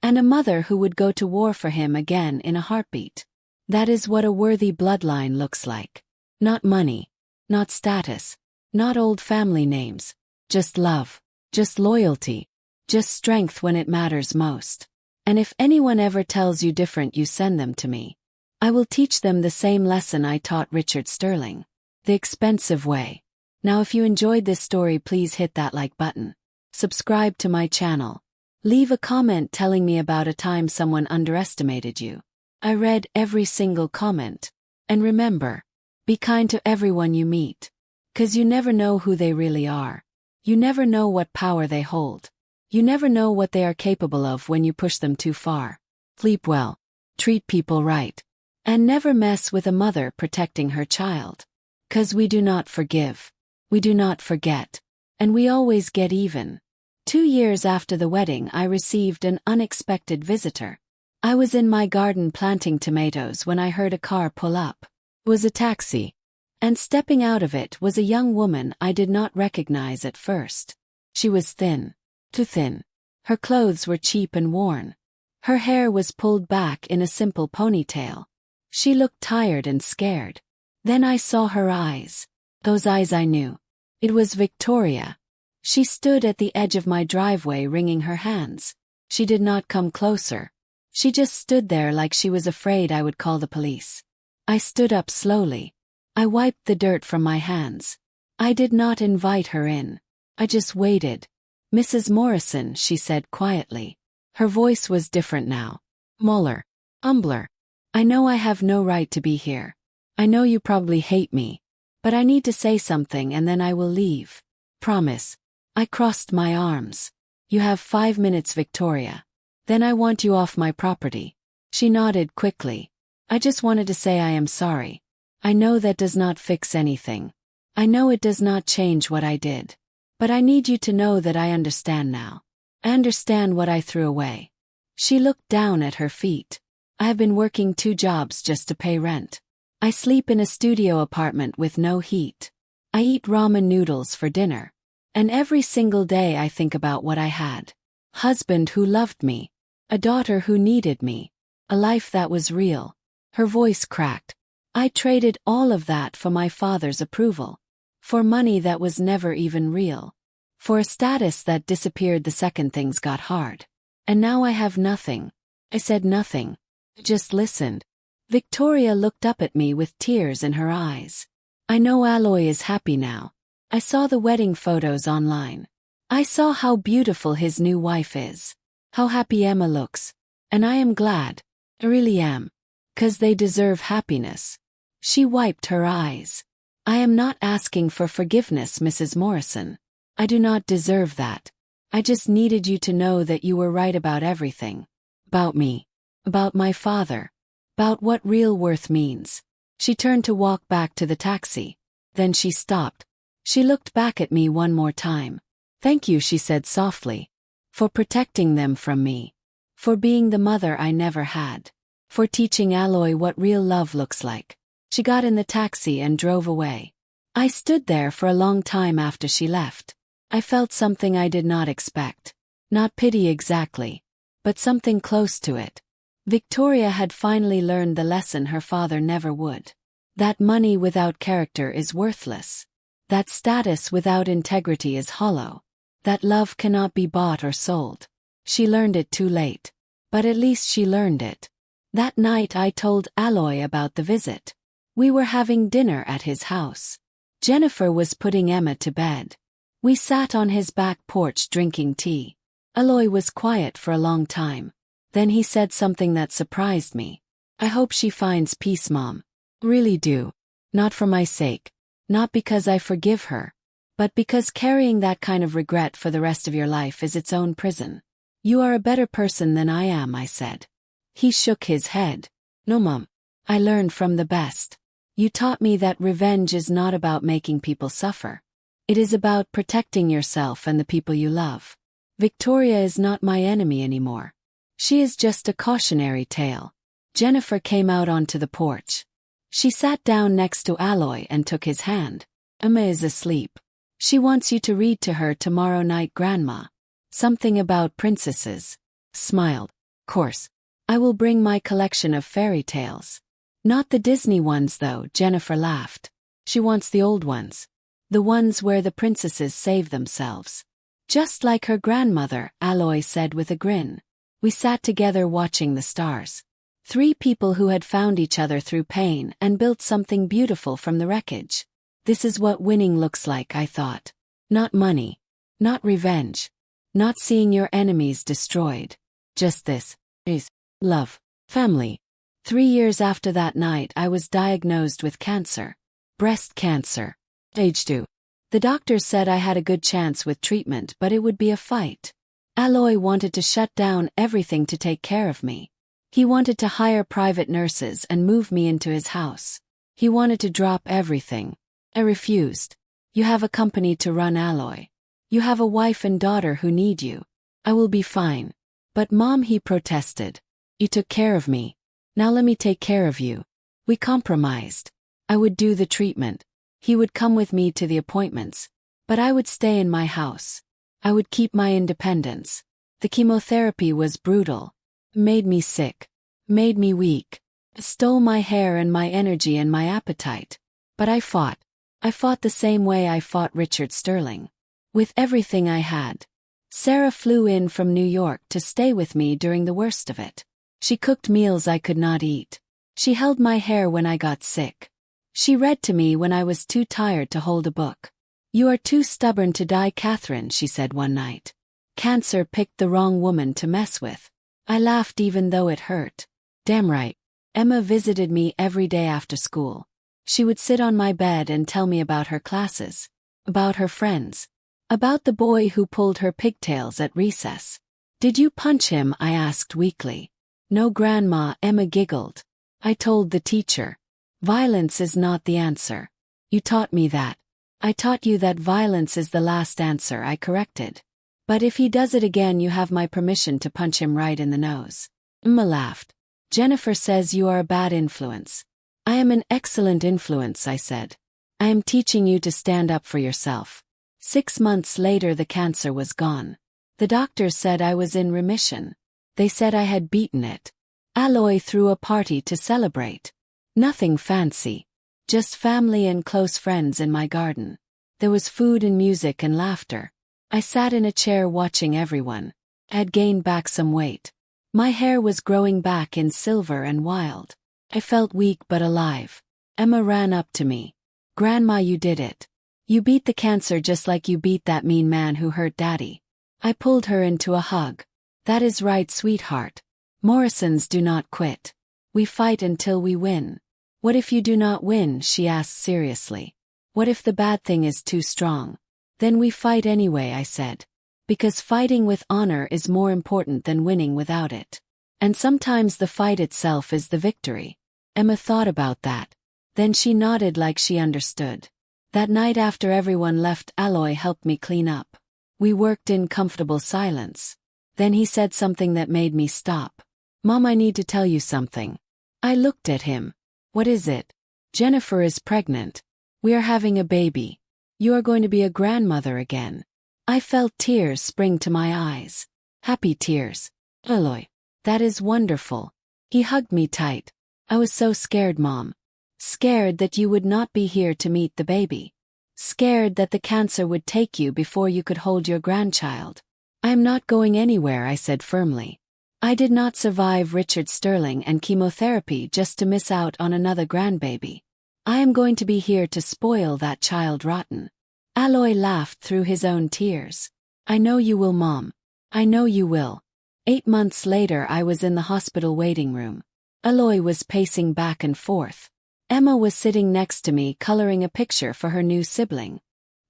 and a mother who would go to war for him again in a heartbeat. That is what a worthy bloodline looks like. Not money, not status, not old family names, just love, just loyalty, just strength when it matters most. And if anyone ever tells you different, you send them to me. I will teach them the same lesson I taught Richard Sterling. The expensive way. Now if you enjoyed this story, please hit that like button. Subscribe to my channel. Leave a comment telling me about a time someone underestimated you. I read every single comment. And remember, be kind to everyone you meet. 'Cause you never know who they really are. You never know what power they hold. You never know what they are capable of when you push them too far. Sleep well. Treat people right. And never mess with a mother protecting her child. 'Cause we do not forgive. We do not forget. And we always get even. 2 years after the wedding, I received an unexpected visitor. I was in my garden planting tomatoes when I heard a car pull up. It was a taxi. And stepping out of it was a young woman I did not recognize at first. She was thin. Too thin. Her clothes were cheap and worn. Her hair was pulled back in a simple ponytail. She looked tired and scared. Then I saw her eyes. Those eyes I knew. It was Victoria. She stood at the edge of my driveway wringing her hands. She did not come closer. She just stood there like she was afraid I would call the police. I stood up slowly. I wiped the dirt from my hands. I did not invite her in. I just waited. "Mrs. Morrison," she said quietly. Her voice was different now. "Muller. Humbler. I know I have no right to be here. I know you probably hate me. But I need to say something and then I will leave. Promise." I crossed my arms. "You have 5 minutes, Victoria. Then I want you off my property." She nodded quickly. "I just wanted to say I am sorry. I know that does not fix anything. I know it does not change what I did. But I need you to know that I understand now. I understand what I threw away." She looked down at her feet. "I have been working 2 jobs just to pay rent. I sleep in a studio apartment with no heat. I eat ramen noodles for dinner. And every single day I think about what I had. Husband who loved me. A daughter who needed me. A life that was real." Her voice cracked. "I traded all of that for my father's approval. For money that was never even real. For a status that disappeared the second things got hard. And now I have nothing." I said nothing. I just listened. Victoria looked up at me with tears in her eyes. "I know Aloy is happy now. I saw the wedding photos online. I saw how beautiful his new wife is. How happy Emma looks. And I am glad. I really am. 'Cause they deserve happiness." She wiped her eyes. "I am not asking for forgiveness, Mrs. Morrison. I do not deserve that. I just needed you to know that you were right about everything. About me. About my father. About what real worth means." She turned to walk back to the taxi. Then she stopped. She looked back at me one more time. "Thank you," she said softly. "For protecting them from me. For being the mother I never had. For teaching Aloy what real love looks like." She got in the taxi and drove away. I stood there for a long time after she left. I felt something I did not expect. Not pity exactly, but something close to it. Victoria had finally learned the lesson her father never would. That money without character is worthless. That status without integrity is hollow. That love cannot be bought or sold. She learned it too late. But at least she learned it. That night I told Aloy about the visit. We were having dinner at his house. Jennifer was putting Emma to bed. We sat on his back porch drinking tea. Aloy was quiet for a long time. Then he said something that surprised me. I hope she finds peace, Mom. Really do. Not for my sake. Not because I forgive her. But because carrying that kind of regret for the rest of your life is its own prison. You are a better person than I am, I said. He shook his head. No, Mom. I learned from the best. You taught me that revenge is not about making people suffer. It is about protecting yourself and the people you love. Victoria is not my enemy anymore. She is just a cautionary tale. Jennifer came out onto the porch. She sat down next to Aloy and took his hand. Emma is asleep. She wants you to read to her tomorrow night, Grandma. Something about princesses. Smiled. Course. I will bring my collection of fairy tales. Not the Disney ones though, Jennifer laughed. She wants the old ones. The ones where the princesses save themselves. Just like her grandmother, Aloy said with a grin. We sat together watching the stars. 3 people who had found each other through pain and built something beautiful from the wreckage. This is what winning looks like, I thought. Not money. Not revenge. Not seeing your enemies destroyed. Just this. Is love. Family. 3 years after that night I was diagnosed with cancer. Breast cancer. Age 2. The doctors said I had a good chance with treatment, but it would be a fight. Aloy wanted to shut down everything to take care of me. He wanted to hire private nurses and move me into his house. He wanted to drop everything. I refused. You have a company to run, Aloy. You have a wife and daughter who need you. I will be fine. But Mom, he protested. You took care of me. Now let me take care of you. We compromised. I would do the treatment. He would come with me to the appointments. But I would stay in my house. I would keep my independence. The chemotherapy was brutal. Made me sick. Made me weak. Stole my hair and my energy and my appetite. But I fought. I fought the same way I fought Richard Sterling. With everything I had. Sarah flew in from New York to stay with me during the worst of it. She cooked meals I could not eat. She held my hair when I got sick. She read to me when I was too tired to hold a book. You are too stubborn to die, Catherine, she said one night. Cancer picked the wrong woman to mess with. I laughed even though it hurt. Damn right. Emma visited me every day after school. She would sit on my bed and tell me about her classes. About her friends. About the boy who pulled her pigtails at recess. Did you punch him? I asked weakly. No, Grandma, Emma giggled. I told the teacher. Violence is not the answer. You taught me that. I taught you that violence is the last answer, I corrected. But if he does it again, you have my permission to punch him right in the nose. Emma laughed. Jennifer says you are a bad influence. I am an excellent influence, I said. I am teaching you to stand up for yourself. 6 months later the cancer was gone. The doctors said I was in remission. They said I had beaten it. Aloy threw a party to celebrate. Nothing fancy. Just family and close friends in my garden. There was food and music and laughter. I sat in a chair watching everyone. I had gained back some weight. My hair was growing back in silver and wild. I felt weak but alive. Emma ran up to me. Grandma, you did it. You beat the cancer just like you beat that mean man who hurt Daddy. I pulled her into a hug. That is right, sweetheart. Morrisons do not quit. We fight until we win. What if you do not win? She asked seriously. What if the bad thing is too strong? Then we fight anyway, I said. Because fighting with honor is more important than winning without it. And sometimes the fight itself is the victory. Emma thought about that. Then she nodded like she understood. That night after everyone left, Aloy helped me clean up. We worked in comfortable silence. Then he said something that made me stop. Mom, I need to tell you something. I looked at him. What is it? Jennifer is pregnant. We are having a baby. You are going to be a grandmother again. I felt tears spring to my eyes. Happy tears. Aloy. That is wonderful. He hugged me tight. I was so scared, Mom. Scared that you would not be here to meet the baby. Scared that the cancer would take you before you could hold your grandchild. I am not going anywhere, I said firmly. I did not survive Richard Sterling and chemotherapy just to miss out on another grandbaby. I am going to be here to spoil that child rotten. Aloy laughed through his own tears. I know you will, Mom. I know you will. 8 months later I was in the hospital waiting room. Aloy was pacing back and forth. Emma was sitting next to me coloring a picture for her new sibling.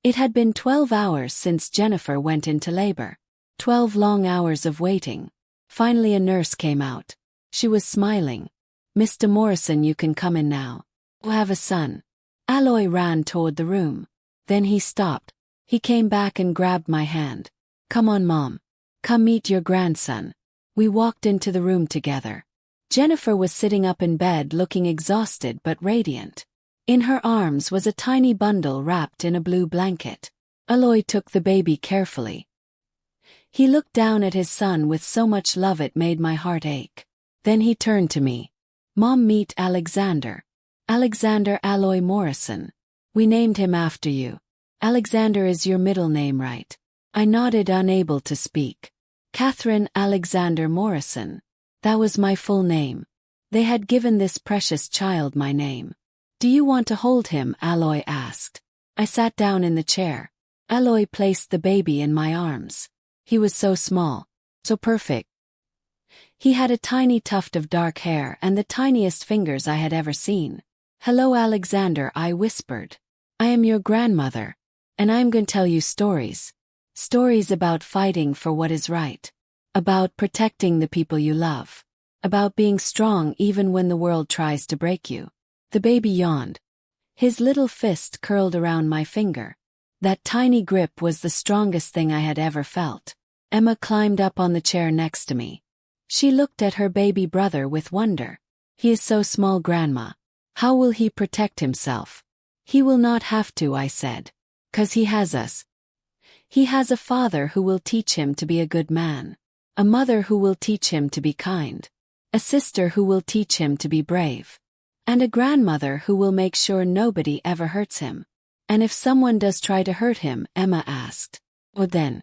It had been 12 hours since Jennifer went into labor. 12 long hours of waiting. Finally a nurse came out. She was smiling. Mr. Morrison, you can come in now. We have a son. Aloy ran toward the room. Then he stopped. He came back and grabbed my hand. Come on, Mom. Come meet your grandson. We walked into the room together. Jennifer was sitting up in bed looking exhausted but radiant. In her arms was a tiny bundle wrapped in a blue blanket. Aloy took the baby carefully. He looked down at his son with so much love it made my heart ache. Then he turned to me. Mom, meet Alexander. Alexander Aloy Morrison. We named him after you. Alexander is your middle name, right? I nodded, unable to speak. Catherine Alexander Morrison. That was my full name. They had given this precious child my name. Do you want to hold him? Aloy asked. I sat down in the chair. Aloy placed the baby in my arms. He was so small, so perfect. He had a tiny tuft of dark hair and the tiniest fingers I had ever seen. Hello, Alexander, I whispered. I am your grandmother, and I am going to tell you stories. Stories about fighting for what is right. About protecting the people you love. About being strong even when the world tries to break you. The baby yawned. His little fist curled around my finger. That tiny grip was the strongest thing I had ever felt. Emma climbed up on the chair next to me. She looked at her baby brother with wonder. He is so small, Grandma. How will he protect himself? He will not have to, I said. 'Cause he has us. He has a father who will teach him to be a good man. A mother who will teach him to be kind. A sister who will teach him to be brave. And a grandmother who will make sure nobody ever hurts him. And if someone does try to hurt him, Emma asked. Well then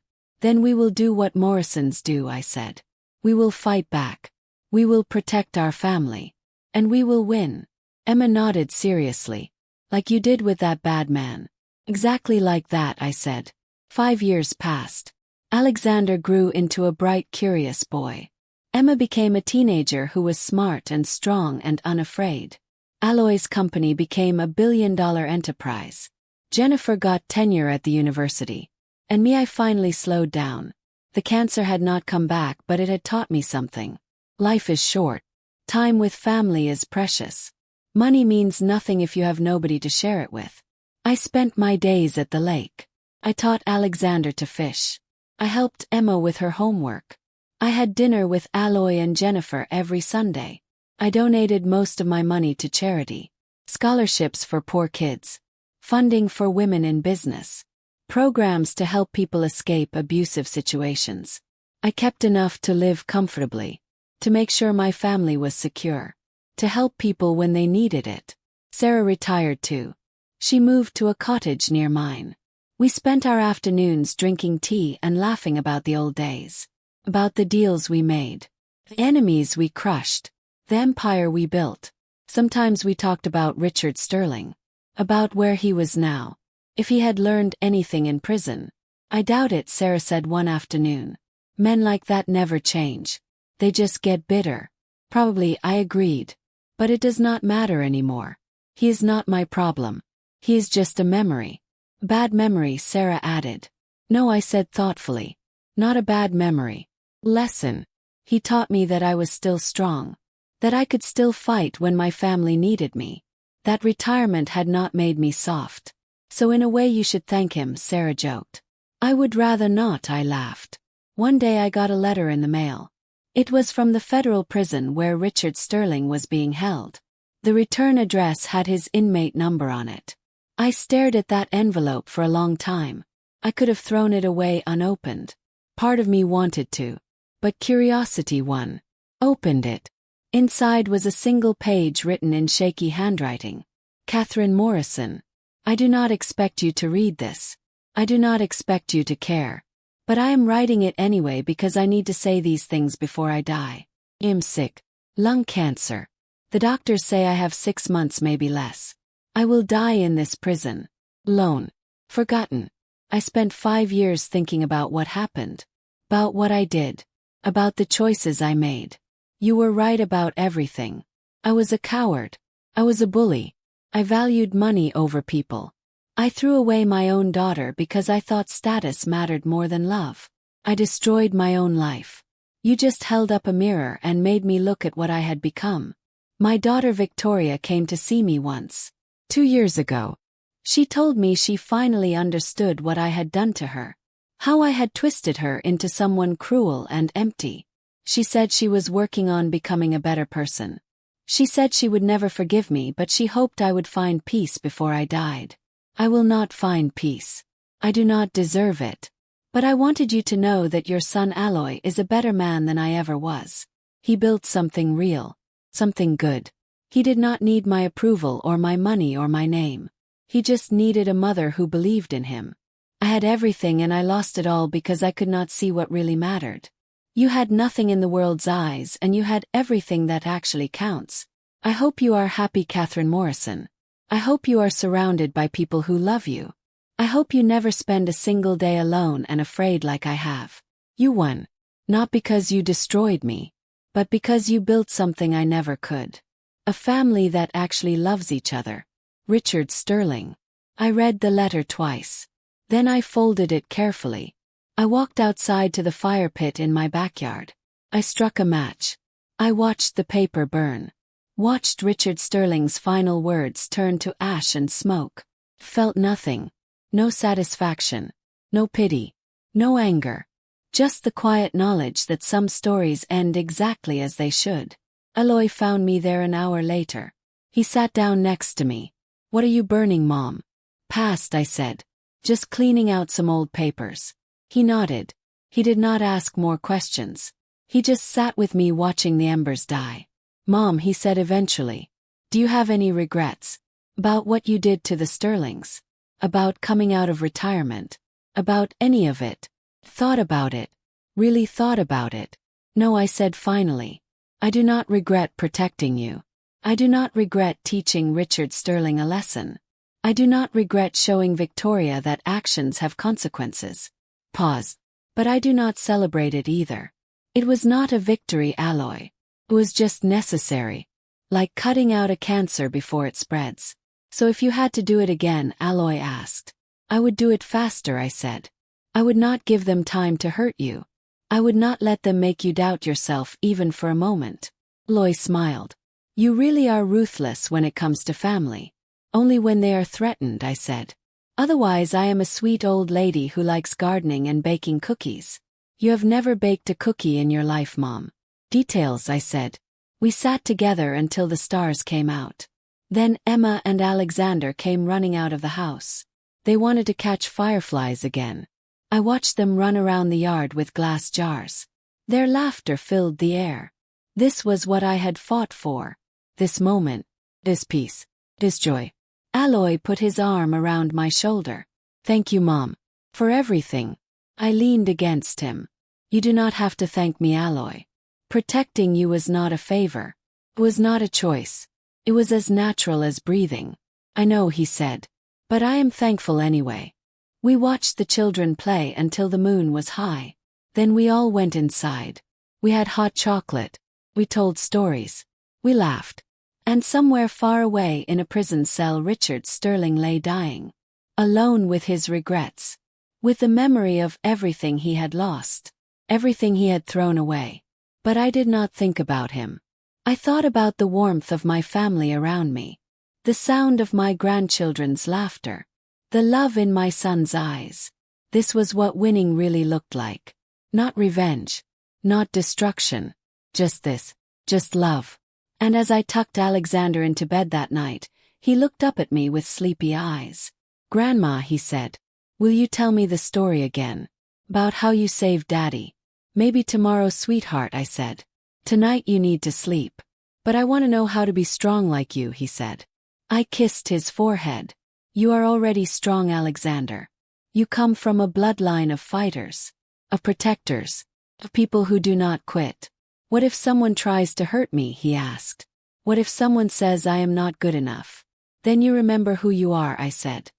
we will do what Morrisons do, I said. We will fight back. We will protect our family. And we will win. Emma nodded seriously. Like you did with that bad man. Exactly like that, I said. 5 years passed. Alexander grew into a bright, curious boy. Emma became a teenager who was smart and strong and unafraid. Aloy's company became a billion-dollar enterprise. Jennifer got tenure at the university. And me, I finally slowed down. The cancer had not come back, but it had taught me something. Life is short. Time with family is precious. Money means nothing if you have nobody to share it with. I spent my days at the lake. I taught Alexander to fish. I helped Emma with her homework. I had dinner with Aloy and Jennifer every Sunday. I donated most of my money to charity. Scholarships for poor kids. Funding for women in business. Programs to help people escape abusive situations. I kept enough to live comfortably. To make sure my family was secure. To help people when they needed it. Sarah retired too. She moved to a cottage near mine. We spent our afternoons drinking tea and laughing about the old days. About the deals we made. The enemies we crushed. The empire we built. Sometimes we talked about Richard Sterling. About where he was now. If he had learned anything in prison. I doubt it, Sarah said one afternoon. Men like that never change. They just get bitter. Probably, I agreed. But it does not matter anymore. He is not my problem. He is just a memory. Bad memory, Sarah added. No, I said thoughtfully. Not a bad memory. Lesson. He taught me that I was still strong. That I could still fight when my family needed me. That retirement had not made me soft. So in a way you should thank him, Sarah joked. I would rather not, I laughed. One day I got a letter in the mail. It was from the federal prison where Richard Sterling was being held. The return address had his inmate number on it. I stared at that envelope for a long time. I could have thrown it away unopened. Part of me wanted to. But curiosity won. Opened it. Inside was a single page written in shaky handwriting. Catherine Morrison. I do not expect you to read this. I do not expect you to care. But I am writing it anyway because I need to say these things before I die. I'm sick. Lung cancer. The doctors say I have 6 months, maybe less. I will die in this prison. Alone. Forgotten. I spent 5 years thinking about what happened. About what I did. About the choices I made. You were right about everything. I was a coward. I was a bully. I valued money over people. I threw away my own daughter because I thought status mattered more than love. I destroyed my own life. You just held up a mirror and made me look at what I had become. My daughter Victoria came to see me once. 2 years ago. She told me she finally understood what I had done to her. How I had twisted her into someone cruel and empty. She said she was working on becoming a better person. She said she would never forgive me, but she hoped I would find peace before I died. I will not find peace. I do not deserve it. But I wanted you to know that your son Aloy is a better man than I ever was. He built something real. Something good. He did not need my approval or my money or my name. He just needed a mother who believed in him. I had everything and I lost it all because I could not see what really mattered. You had nothing in the world's eyes and you had everything that actually counts. I hope you are happy, Catherine Morrison. I hope you are surrounded by people who love you. I hope you never spend a single day alone and afraid like I have. You won. Not because you destroyed me, but because you built something I never could. A family that actually loves each other. Richard Sterling. I read the letter twice. Then I folded it carefully. I walked outside to the fire pit in my backyard. I struck a match. I watched the paper burn. Watched Richard Sterling's final words turn to ash and smoke. Felt nothing. No satisfaction. No pity. No anger. Just the quiet knowledge that some stories end exactly as they should. Aloy found me there an hour later. He sat down next to me. "What are you burning, Mom?" "Past," I said. "Just cleaning out some old papers." He nodded. He did not ask more questions. He just sat with me watching the embers die. "Mom," he said eventually, "do you have any regrets? About what you did to the Sterlings? About coming out of retirement? About any of it? Thought about it? Really thought about it?" "No," I said finally. "I do not regret protecting you. I do not regret teaching Richard Sterling a lesson. I do not regret showing Victoria that actions have consequences." Pause. "But I do not celebrate it either. It was not a victory, Aloy. It was just necessary. Like cutting out a cancer before it spreads." "So if you had to do it again," Aloy asked. "I would do it faster," I said. "I would not give them time to hurt you. I would not let them make you doubt yourself even for a moment." Aloy smiled. "You really are ruthless when it comes to family." "Only when they are threatened," I said. "Otherwise I am a sweet old lady who likes gardening and baking cookies." "You have never baked a cookie in your life, Mom." "Details," I said. We sat together until the stars came out. Then Emma and Alexander came running out of the house. They wanted to catch fireflies again. I watched them run around the yard with glass jars. Their laughter filled the air. This was what I had fought for. This moment. This peace. This joy. Aloy put his arm around my shoulder. "Thank you, Mom. For everything." I leaned against him. "You do not have to thank me, Aloy. Protecting you was not a favor. It was not a choice. It was as natural as breathing." "I know," he said. "But I am thankful anyway." We watched the children play until the moon was high. Then we all went inside. We had hot chocolate. We told stories. We laughed. And somewhere far away in a prison cell, Richard Sterling lay dying. Alone with his regrets. With the memory of everything he had lost. Everything he had thrown away. But I did not think about him. I thought about the warmth of my family around me. The sound of my grandchildren's laughter. The love in my son's eyes. This was what winning really looked like. Not revenge. Not destruction. Just this. Just love. And as I tucked Alexander into bed that night, he looked up at me with sleepy eyes. "Grandma," he said, "will you tell me the story again? About how you saved Daddy?" "Maybe tomorrow, sweetheart," I said. "Tonight you need to sleep." "But I want to know how to be strong like you," he said. I kissed his forehead. "You are already strong, Alexander. You come from a bloodline of fighters. Of protectors. Of people who do not quit." "What if someone tries to hurt me?" he asked. "What if someone says I am not good enough?" "Then you remember who you are," I said.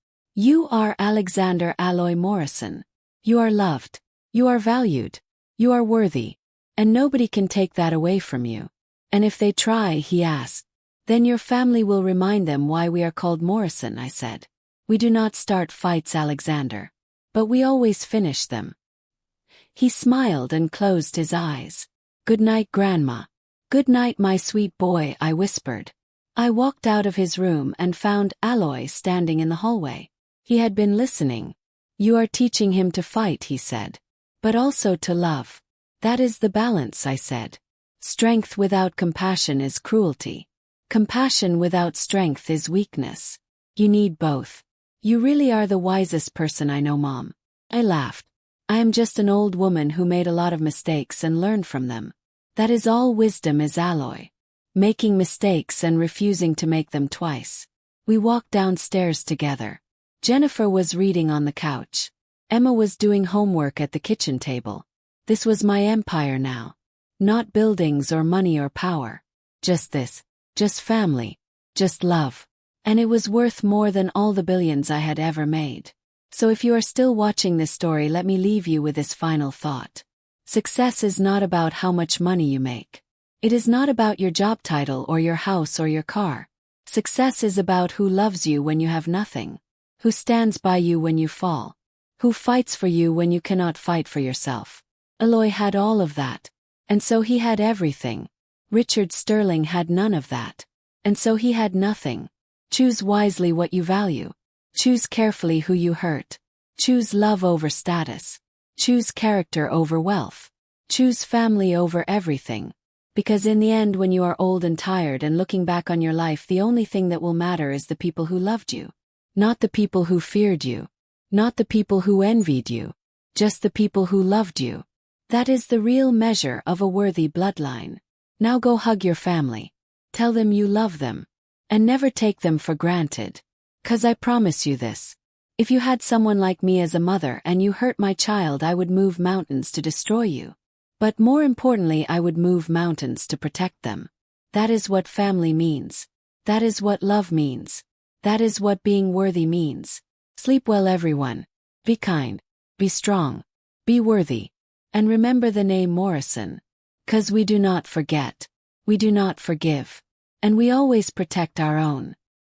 You are Alexander Alloy Morrison. You are loved. You are valued. You are worthy. And nobody can take that away from you. And if they try, he asked, then your family will remind them why we are called Morrison, I said. We do not start fights, Alexander. But we always finish them. He smiled and closed his eyes. Good night, Grandma. Good night, my sweet boy, I whispered. I walked out of his room and found Alloy standing in the hallway. He had been listening. You are teaching him to fight, he said. But also to love. That is the balance, I said. Strength without compassion is cruelty. Compassion without strength is weakness. You need both. You really are the wisest person I know, Mom. I laughed. I am just an old woman who made a lot of mistakes and learned from them. That is all wisdom is, Alloy. Making mistakes and refusing to make them twice. We walked downstairs together. Jennifer was reading on the couch. Emma was doing homework at the kitchen table. This was my empire now. Not buildings or money or power. Just this. Just family. Just love. And it was worth more than all the billions I had ever made. So if you are still watching this story, let me leave you with this final thought. Success is not about how much money you make. It is not about your job title or your house or your car. Success is about who loves you when you have nothing. Who stands by you when you fall. Who fights for you when you cannot fight for yourself. Alloy had all of that. And so he had everything. Richard Sterling had none of that. And so he had nothing. Choose wisely what you value. Choose carefully who you hurt. Choose love over status. Choose character over wealth. Choose family over everything. Because in the end, when you are old and tired and looking back on your life, the only thing that will matter is the people who loved you. Not the people who feared you. Not the people who envied you. Just the people who loved you. That is the real measure of a worthy bloodline. Now go hug your family. Tell them you love them. And never take them for granted. 'Cause I promise you this. If you had someone like me as a mother and you hurt my child, I would move mountains to destroy you. But more importantly, I would move mountains to protect them. That is what family means. That is what love means. That is what being worthy means. Sleep well, everyone. Be kind. Be strong. Be worthy. And remember the name Morrison. 'Cause we do not forget. We do not forgive. And we always protect our own.